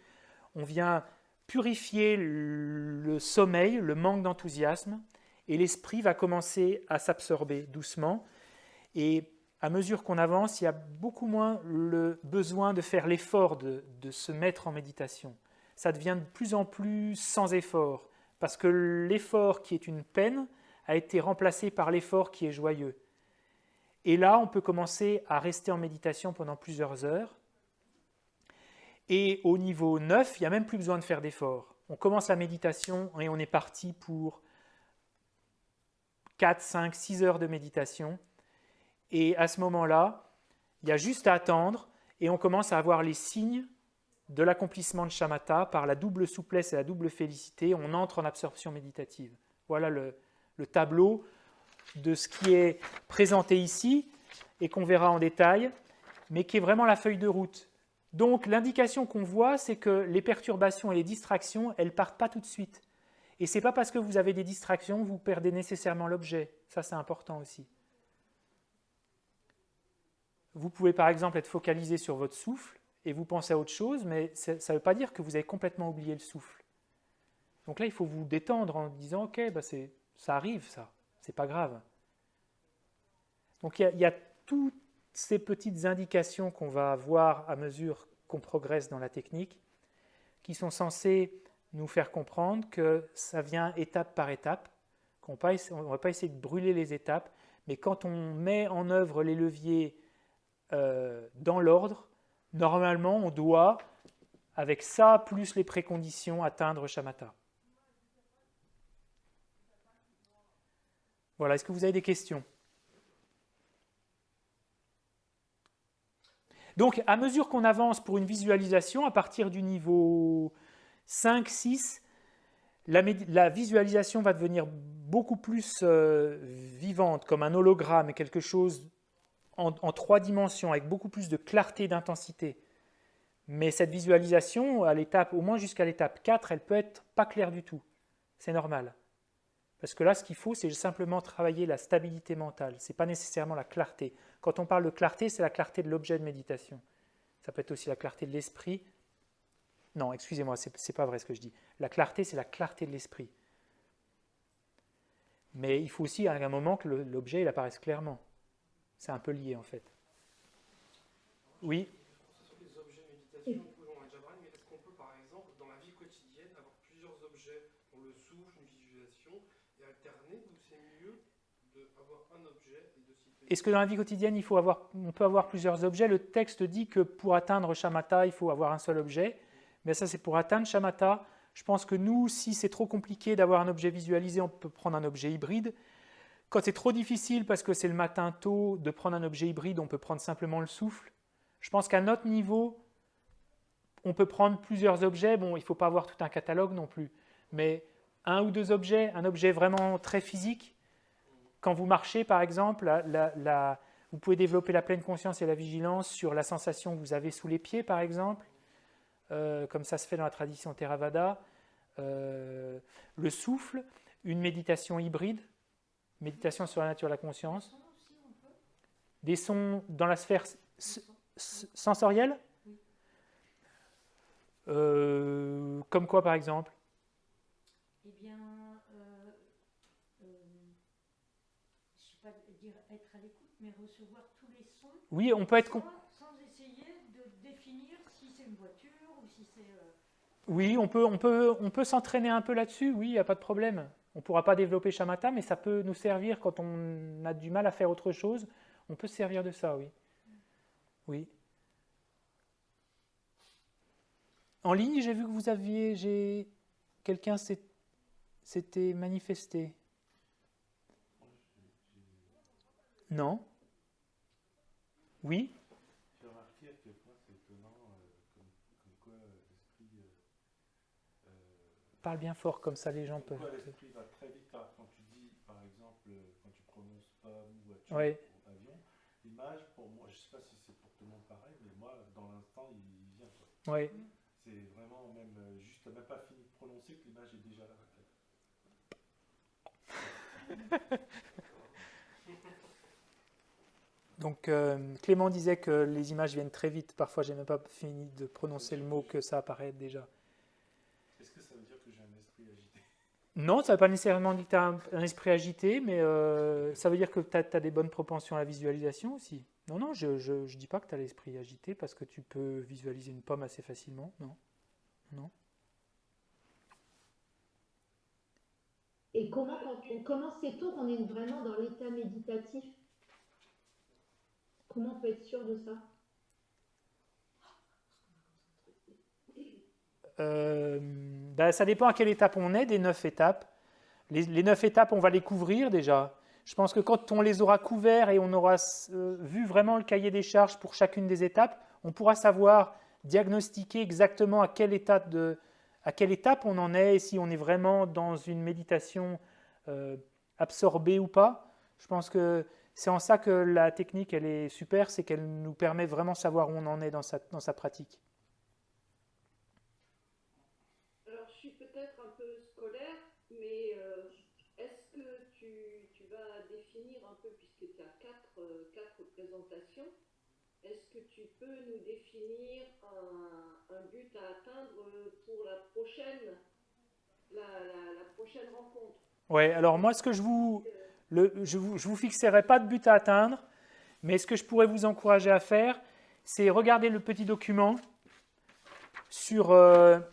On vient purifier le sommeil, le manque d'enthousiasme, et l'esprit va commencer à s'absorber doucement. Et à mesure qu'on avance, il y a beaucoup moins le besoin de faire l'effort de se mettre en méditation. Ça devient de plus en plus sans effort, parce que l'effort qui est une peine a été remplacé par l'effort qui est joyeux. Et là, on peut commencer à rester en méditation pendant plusieurs heures. Et au niveau 9, il n'y a même plus besoin de faire d'effort. On commence la méditation et on est parti pour 4, 5, 6 heures de méditation. Et à ce moment-là, il y a juste à attendre et on commence à avoir les signes de l'accomplissement de shamatha par la double souplesse et la double félicité. On entre en absorption méditative. Voilà le tableau de ce qui est présenté ici et qu'on verra en détail, mais qui est vraiment la feuille de route. Donc l'indication qu'on voit, c'est que les perturbations et les distractions, elles ne partent pas tout de suite. Et ce n'est pas parce que vous avez des distractions que vous perdez nécessairement l'objet. Ça, c'est important aussi. Vous pouvez par exemple être focalisé sur votre souffle et vous pensez à autre chose, mais ça ne veut pas dire que vous avez complètement oublié le souffle. Donc là, il faut vous détendre en disant « Ok, ça arrive, ça, c'est pas grave ». Donc il y a toutes ces petites indications qu'on va avoir à mesure qu'on progresse dans la technique, qui sont censées nous faire comprendre que ça vient étape par étape, qu'on ne va pas essayer de brûler les étapes, mais quand on met en œuvre les leviers dans l'ordre, normalement on doit, avec ça plus les préconditions, atteindre shamatha. Voilà, est-ce que vous avez des questions ? Donc, à mesure qu'on avance pour une visualisation, à partir du niveau 5, 6, la visualisation va devenir beaucoup plus vivante, comme un hologramme, quelque chose en 3 dimensions, avec beaucoup plus de clarté, d'intensité. Mais cette visualisation, à l'étape, au moins jusqu'à l'étape 4, elle peut être pas claire du tout. C'est normal. Parce que là, ce qu'il faut, c'est simplement travailler la stabilité mentale. Ce n'est pas nécessairement la clarté. Quand on parle de clarté, c'est la clarté de l'objet de méditation. Ça peut être aussi la clarté de l'esprit. Non, excusez-moi, ce n'est pas vrai ce que je dis. La clarté, c'est la clarté de l'esprit. Mais il faut aussi à un moment que l'objet il apparaisse clairement. C'est un peu lié en fait. Oui. Sur les objets de méditation, on a déjà parlé, mais est-ce qu'on peut par exemple, dans la vie quotidienne, avoir plusieurs objets pour le souffle, une visualisation, et alterner, ou c'est mieux d'avoir un objet et de s'y plaire? Est-ce que dans la vie quotidienne, on peut avoir plusieurs objets? Le texte dit que pour atteindre shamatha, il faut avoir un seul objet. Mais ça, c'est pour atteindre shamatha. Je pense que nous, si c'est trop compliqué d'avoir un objet visualisé, on peut prendre un objet hybride. Quand c'est trop difficile, parce que c'est le matin tôt, de prendre un objet hybride, on peut prendre simplement le souffle. Je pense qu'à notre niveau, on peut prendre plusieurs objets. Bon, il ne faut pas avoir tout un catalogue non plus. Mais 1 ou 2 objets, un objet vraiment très physique. Quand vous marchez, par exemple, vous pouvez développer la pleine conscience et la vigilance sur la sensation que vous avez sous les pieds, par exemple, comme ça se fait dans la tradition Theravada. Le souffle, une méditation hybride, méditation sur la nature de la conscience. Des sons dans la sphère sensorielle. Comme quoi, par exemple? Eh bien, je ne sais pas dire être à l'écoute, mais recevoir tous les sons. Oui, on peut être... Sans essayer de définir si c'est une voiture ou si c'est... Oui, on peut s'entraîner un peu là-dessus, oui, il n'y a pas de problème. On ne pourra pas développer shamatha, mais ça peut nous servir quand on a du mal à faire autre chose. On peut se servir de ça, oui. Oui. En ligne, j'ai vu que vous aviez... Quelqu'un s'était manifesté. Non? Oui? J'ai remarqué à quel point c'est étonnant, comme quoi l'esprit. Parle bien fort, comme ça les gens Comme peuvent... quoi l'esprit va très vite. Quand tu dis, par exemple, quand tu prononces pas voiture Oui. ou avion, l'image, pour moi, je sais pas si c'est pour tout le monde pareil, mais moi, dans l'instant, il vient, quoi. Oui. C'est vraiment même juste même pas fini de prononcer que l'image est déjà là. Donc Clément disait que les images viennent très vite. Parfois, j'ai même pas fini de prononcer le mot que ça apparaît déjà. Est-ce que ça veut dire que j'ai un esprit agité? Non, ça ne veut pas nécessairement dire que tu as un esprit agité, mais ça veut dire que tu as des bonnes propensions à la visualisation aussi. Non, non, je ne dis pas que tu as l'esprit agité parce que tu peux visualiser une pomme assez facilement. Non, non. Et comment sait-on qu'on est vraiment dans l'état méditatif? Comment on peut être sûr de ça? Ça dépend à quelle étape on est des 9 étapes. Les 9 étapes, on va les couvrir déjà. Je pense que quand on les aura couverts et on aura vu vraiment le cahier des charges pour chacune des étapes, on pourra savoir diagnostiquer exactement à quelle étape on en est et si on est vraiment dans une méditation absorbée ou pas. Je pense que c'est en ça que la technique elle est super, c'est qu'elle nous permet vraiment de savoir où on en est dans sa pratique. Alors, je suis peut-être un peu scolaire, mais est-ce que tu vas définir un peu, puisque tu as quatre présentations, est-ce que tu peux nous définir un but à atteindre pour la prochaine rencontre? Oui, alors moi, ce que je vous fixerai pas de but à atteindre, mais ce que je pourrais vous encourager à faire, c'est regarder le petit document sur le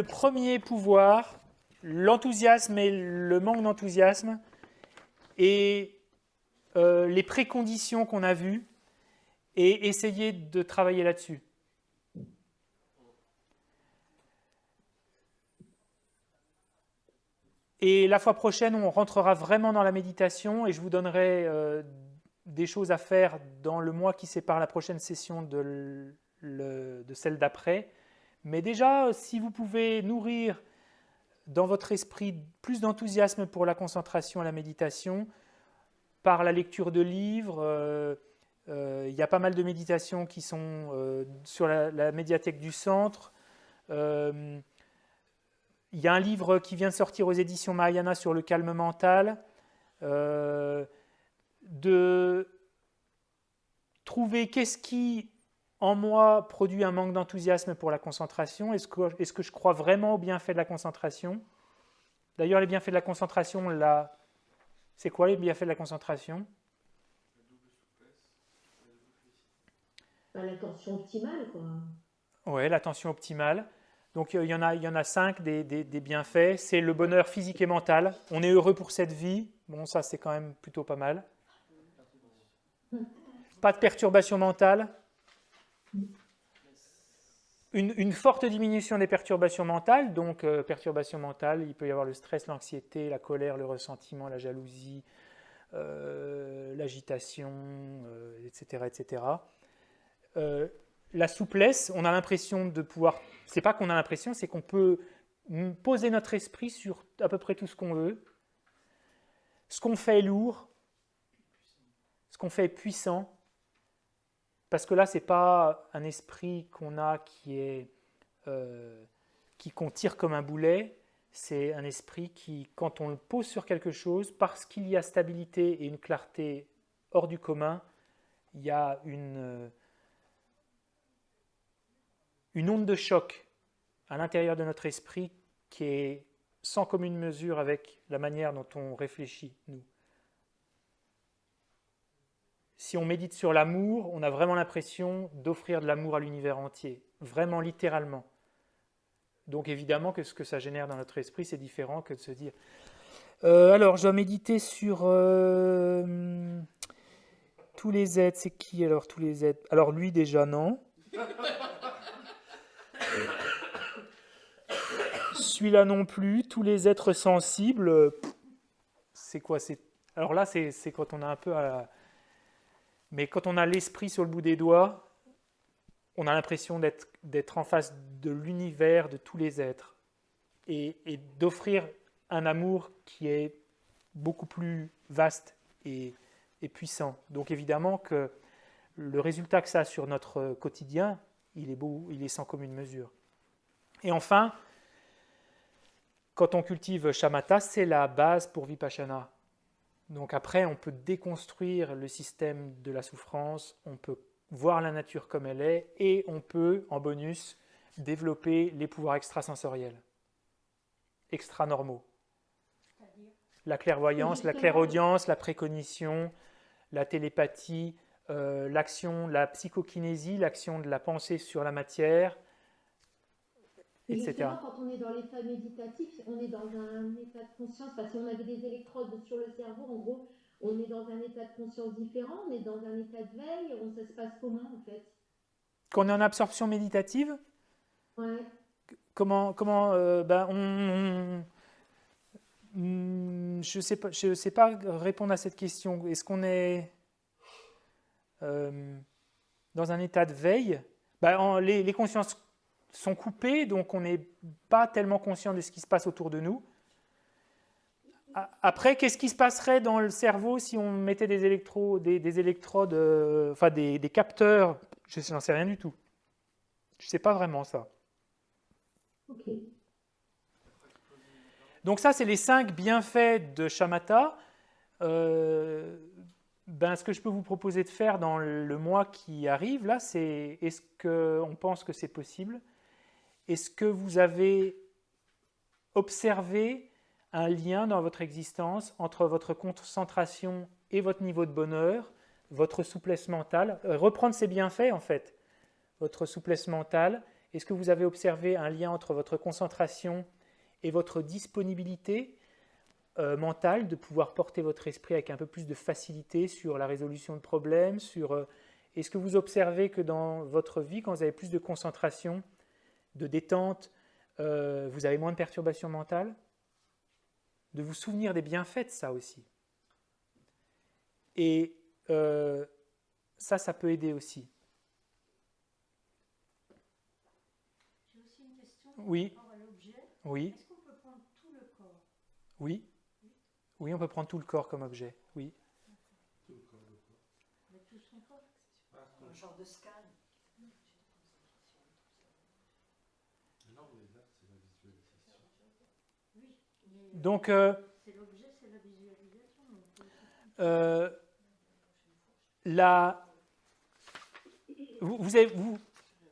premier pouvoir, l'enthousiasme et le manque d'enthousiasme, et les préconditions qu'on a vues, et essayer de travailler là-dessus. Et la fois prochaine, on rentrera vraiment dans la méditation et je vous donnerai des choses à faire dans le mois qui sépare la prochaine session de celle d'après. Mais déjà, si vous pouvez nourrir dans votre esprit plus d'enthousiasme pour la concentration et la méditation, par la lecture de livres, il y a pas mal de méditations qui sont sur la médiathèque du centre. Il y a un livre qui vient de sortir aux éditions Mahayana sur le calme mental. De trouver qu'est-ce qui, en moi, produit un manque d'enthousiasme pour la concentration. Est-ce que je crois vraiment aux bienfaits de la concentration? D'ailleurs, les bienfaits de la concentration, là, c'est quoi les bienfaits de la concentration? L'attention optimale, quoi. Oui, l'attention optimale. Donc il y en a 5 des bienfaits. C'est le bonheur physique et mental. On est heureux pour cette vie. Bon, ça c'est quand même plutôt pas mal. Pas de perturbation mentale. Une forte diminution des perturbations mentales. Donc perturbations mentales, il peut y avoir le stress, l'anxiété, la colère, le ressentiment, la jalousie, l'agitation, etc. etc. La souplesse, on a l'impression de pouvoir... C'est pas qu'on a l'impression, c'est qu'on peut poser notre esprit sur à peu près tout ce qu'on veut. Ce qu'on fait est lourd, ce qu'on fait est puissant, parce que là, c'est pas un esprit qu'on a qu'on tire comme un boulet, c'est un esprit qui, quand on le pose sur quelque chose, parce qu'il y a stabilité et une clarté hors du commun, il y a une onde de choc à l'intérieur de notre esprit qui est sans commune mesure avec la manière dont on réfléchit, nous. Si on médite sur l'amour, on a vraiment l'impression d'offrir de l'amour à l'univers entier, vraiment littéralement. Donc évidemment que ce que ça génère dans notre esprit, c'est différent que de se dire alors je dois méditer sur tous les êtres. C'est qui alors tous les êtres? Alors lui déjà non. celui-là non plus. Tous les êtres sensibles, c'est quoi? Alors là, c'est quand on a un peu Mais quand on a l'esprit sur le bout des doigts, on a l'impression d'être en face de l'univers, de tous les êtres, et d'offrir un amour qui est beaucoup plus vaste et puissant. Donc évidemment que le résultat que ça a sur notre quotidien, il est sans commune mesure. Et enfin, quand on cultive shamatha, c'est la base pour vipassana. Donc après, on peut déconstruire le système de la souffrance, on peut voir la nature comme elle est, et on peut, en bonus, développer les pouvoirs extrasensoriels, extra-normaux. La clairvoyance, la clairaudience, la précognition, la télépathie, l'action, la psychokinésie, l'action de la pensée sur la matière, Et etc. justement, quand on est dans l'état méditatif, on est dans un état de conscience, parce qu'on avait des électrodes sur le cerveau, en gros, on est dans un état de conscience différent, on est dans un état de veille, ça se passe comment en fait? Quand on est en absorption méditative, Ouais. comment je sais pas répondre à cette question. Est-ce qu'on est dans un état de veille? Les consciences sont coupées, donc on n'est pas tellement conscient de ce qui se passe autour de nous. Après, qu'est-ce qui se passerait dans le cerveau si on mettait des électrodes, des capteurs? Je n'en sais rien du tout. Je ne sais pas vraiment ça. Ok. Donc ça, c'est les 5 bienfaits de shamatha. Ce que je peux vous proposer de faire dans le mois qui arrive, là, c'est est-ce qu'on pense que c'est possible? Est-ce que vous avez observé un lien dans votre existence entre votre concentration et votre niveau de bonheur, votre souplesse mentale? Reprendre ces bienfaits, en fait. Votre souplesse mentale. Est-ce que vous avez observé un lien entre votre concentration et votre disponibilité mentale de pouvoir porter votre esprit avec un peu plus de facilité sur la résolution de problèmes, est-ce que vous observez que dans votre vie, quand vous avez plus de concentration, de détente, vous avez moins de perturbations mentales? De vous souvenir des bienfaits de ça aussi. Et ça peut aider aussi. J'ai aussi une question Oui. par rapport à l'objet. Oui. Est-ce qu'on peut prendre tout le corps? Oui. Oui, on peut prendre tout le corps comme objet. Oui. Avec tout son corps? Un genre de scan. Là, on est là, c'est la visualisation. Oui. Mais, Donc, c'est l'objet, c'est la visualisation.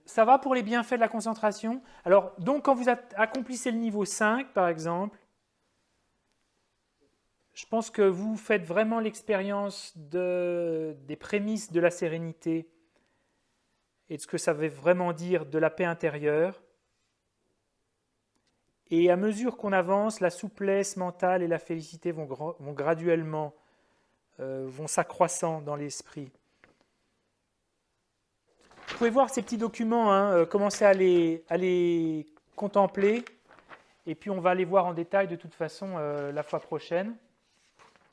Ça va pour les bienfaits de la concentration. Alors, donc, quand vous accomplissez le niveau 5, par exemple, je pense que vous faites vraiment l'expérience des prémices de la sérénité et de ce que ça veut vraiment dire de la paix intérieure. Et à mesure qu'on avance, la souplesse mentale et la félicité vont graduellement, vont s'accroissant dans l'esprit. Vous pouvez voir ces petits documents, commencer à les contempler, et puis on va les voir en détail de toute façon la fois prochaine.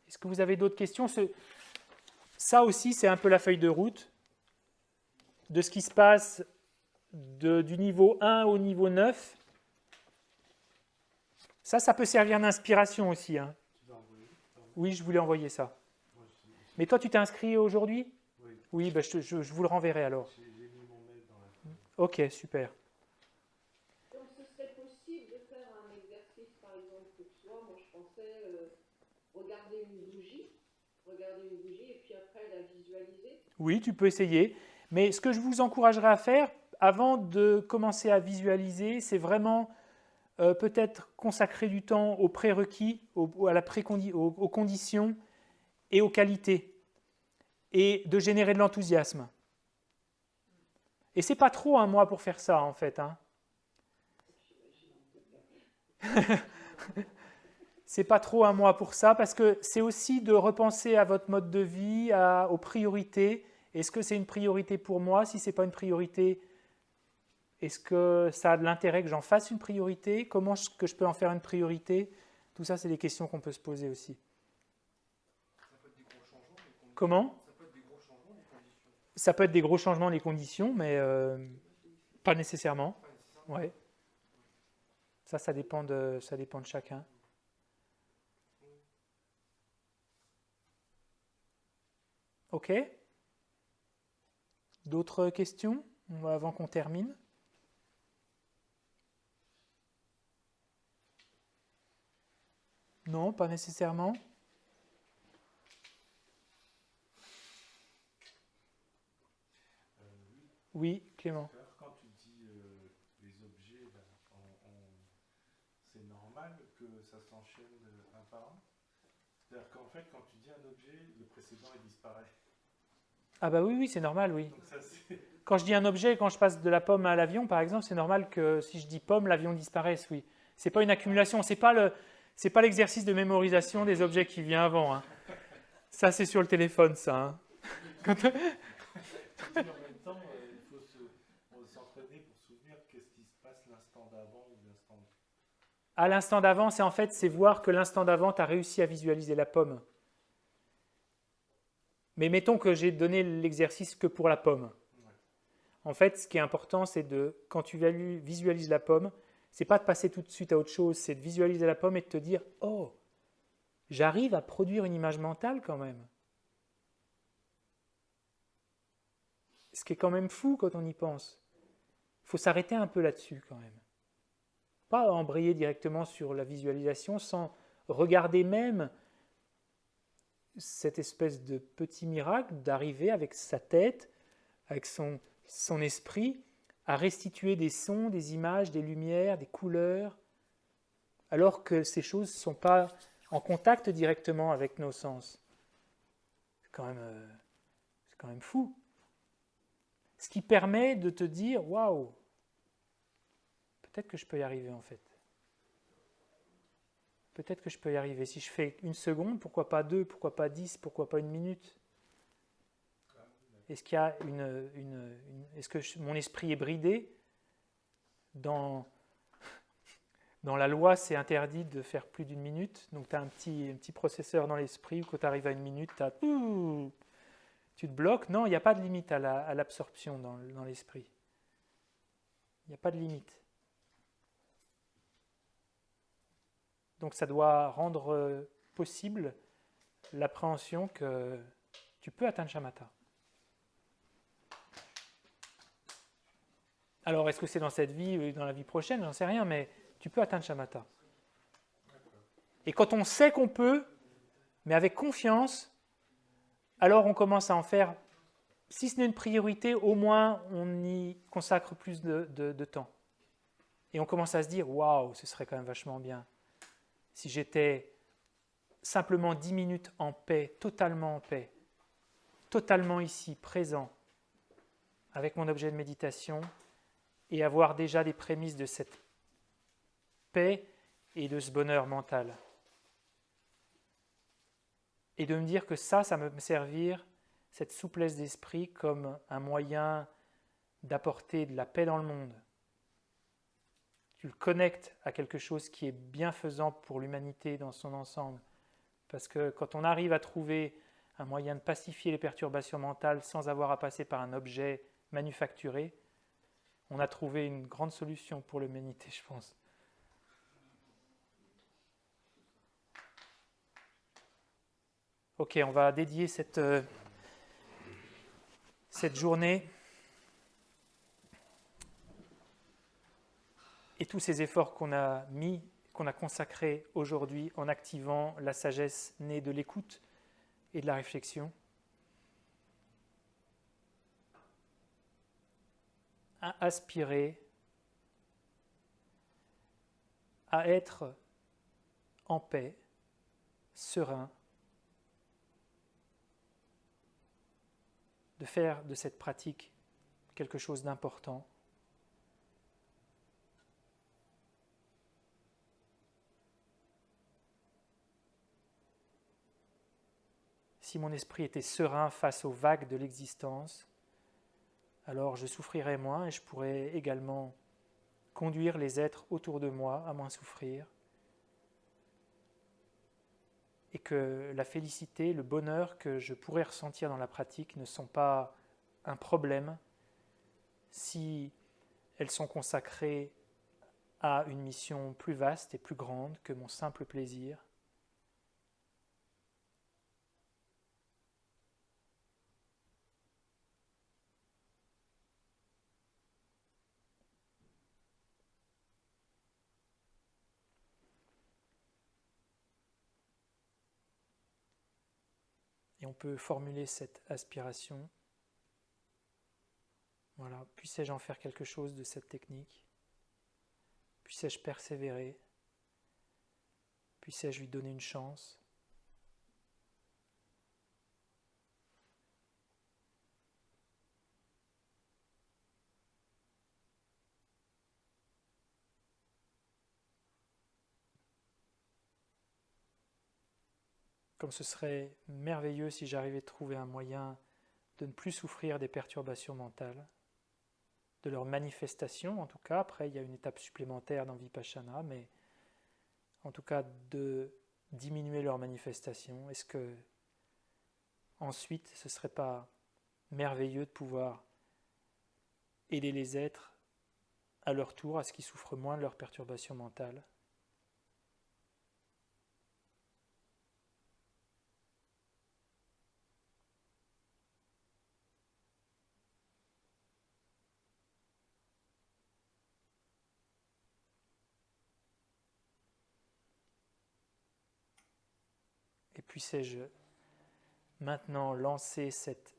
Est-ce que vous avez d'autres questions? Ça aussi, c'est un peu la feuille de route de ce qui se passe du niveau 1 au niveau 9. Ça peut servir d'inspiration aussi. Hein. Oui, je voulais envoyer ça. Mais toi, tu t'es inscrit aujourd'hui? Oui, je vous le renverrai alors. Ok, super. Donc ce serait possible de faire un exercice, par exemple, pour soi. Moi, je pensais regarder une bougie et puis après la visualiser. Oui, tu peux essayer. Mais ce que je vous encouragerais à faire, avant de commencer à visualiser, c'est vraiment peut-être consacrer du temps aux prérequis, aux conditions et aux qualités, et de générer de l'enthousiasme. Et c'est pas trop un mois pour faire ça, en fait. Hein. C'est pas trop un mois pour ça, parce que c'est aussi de repenser à votre mode de vie, aux priorités. Est-ce que c'est une priorité pour moi? Si ce n'est pas une priorité, Est-ce que ça a de l'intérêt que j'en fasse une priorité? Comment est-ce que je peux en faire une priorité? Tout ça, c'est des questions qu'on peut se poser aussi. Ça peut être des gros changements, des conditions. Comment? Ça peut être des gros changements, des conditions. Ça peut être des gros changements des conditions, mais pas nécessairement. Pas nécessairement. Ouais. Ça dépend de chacun. Ok? D'autres questions avant qu'on termine? Non, pas nécessairement. Oui, Clément. Quand tu dis les objets, là, c'est normal que ça s'enchaîne un par un? C'est-à-dire qu'en fait, quand tu dis un objet, le précédent il disparaît. Ah bah oui, c'est normal, oui. Donc ça, Quand je dis un objet, quand je passe de la pomme à l'avion, par exemple, c'est normal que si je dis pomme, l'avion disparaisse, oui. C'est pas une accumulation, c'est pas l'exercice de mémorisation des objets qui vient avant. Hein. Ça, c'est sur le téléphone, ça. Hein. en même temps, il faut s'entraîner pour se souvenir qu'est-ce qui se passe l'instant d'avant ou l'instant. À l'instant d'avant, c'est voir que l'instant d'avant, tu as réussi à visualiser la pomme. Mais mettons que j'ai donné l'exercice que pour la pomme. En fait, ce qui est important, c'est quand tu visualises la pomme, c'est pas de passer tout de suite à autre chose, c'est de visualiser la pomme et de te dire « Oh, j'arrive à produire une image mentale quand même. » Ce qui est quand même fou quand on y pense. Il faut s'arrêter un peu là-dessus quand même. Pas embrayer directement sur la visualisation sans regarder même cette espèce de petit miracle d'arriver avec sa tête, avec son esprit, à restituer des sons, des images, des lumières, des couleurs, alors que ces choses ne sont pas en contact directement avec nos sens. C'est quand même fou. Ce qui permet de te dire, waouh, peut-être que je peux y arriver en fait. Peut-être que je peux y arriver. Si je fais 1 seconde, pourquoi pas 2, pourquoi pas 10, pourquoi pas 1 minute? Est-ce qu'il y a est-ce que mon esprit est bridé? Dans la loi, c'est interdit de faire plus d'1 minute. Donc tu as un petit processeur dans l'esprit où quand tu arrives à 1 minute, tu te bloques. Non, il n'y a pas de limite à l'absorption dans l'esprit. Il n'y a pas de limite. Donc ça doit rendre possible l'appréhension que tu peux atteindre shamatha. Alors est-ce que c'est dans cette vie ou dans la vie prochaine? J'en sais rien, mais tu peux atteindre shamatha. Et quand on sait qu'on peut, mais avec confiance, alors on commence à en faire, si ce n'est une priorité, au moins on y consacre plus de temps. Et on commence à se dire, waouh, ce serait quand même vachement bien. Si j'étais simplement 10 minutes en paix, totalement ici, présent, avec mon objet de méditation, et avoir déjà des prémices de cette paix et de ce bonheur mental. Et de me dire que ça va me servir, cette souplesse d'esprit, comme un moyen d'apporter de la paix dans le monde. Tu le connectes à quelque chose qui est bienfaisant pour l'humanité dans son ensemble. Parce que quand on arrive à trouver un moyen de pacifier les perturbations mentales sans avoir à passer par un objet manufacturé, on a trouvé une grande solution pour l'humanité, je pense. Ok, on va dédier cette journée et tous ces efforts qu'on a mis, qu'on a consacrés aujourd'hui en activant la sagesse née de l'écoute et de la réflexion, à aspirer à être en paix, serein, de faire de cette pratique quelque chose d'important. Si mon esprit était serein face aux vagues de l'existence, alors je souffrirai moins et je pourrai également conduire les êtres autour de moi à moins souffrir. Et que la félicité, le bonheur que je pourrais ressentir dans la pratique ne sont pas un problème si elles sont consacrées à une mission plus vaste et plus grande que mon simple plaisir. Et on peut formuler cette aspiration. Voilà, puissais-je en faire quelque chose de cette technique? Puissais-je persévérer? Puissais-je lui donner une chance? Comme ce serait merveilleux si j'arrivais à trouver un moyen de ne plus souffrir des perturbations mentales, de leur manifestation en tout cas. Après, il y a une étape supplémentaire dans Vipassana, mais en tout cas de diminuer leur manifestation. Est-ce que ensuite ce ne serait pas merveilleux de pouvoir aider les êtres à leur tour à ce qu'ils souffrent moins de leurs perturbations mentales? Et puissais-je maintenant lancer cette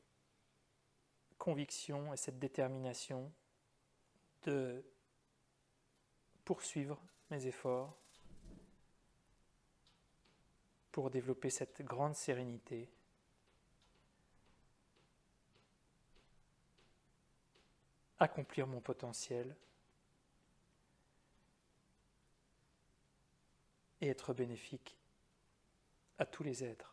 conviction et cette détermination de poursuivre mes efforts pour développer cette grande sérénité, accomplir mon potentiel et être bénéfique à tous les êtres.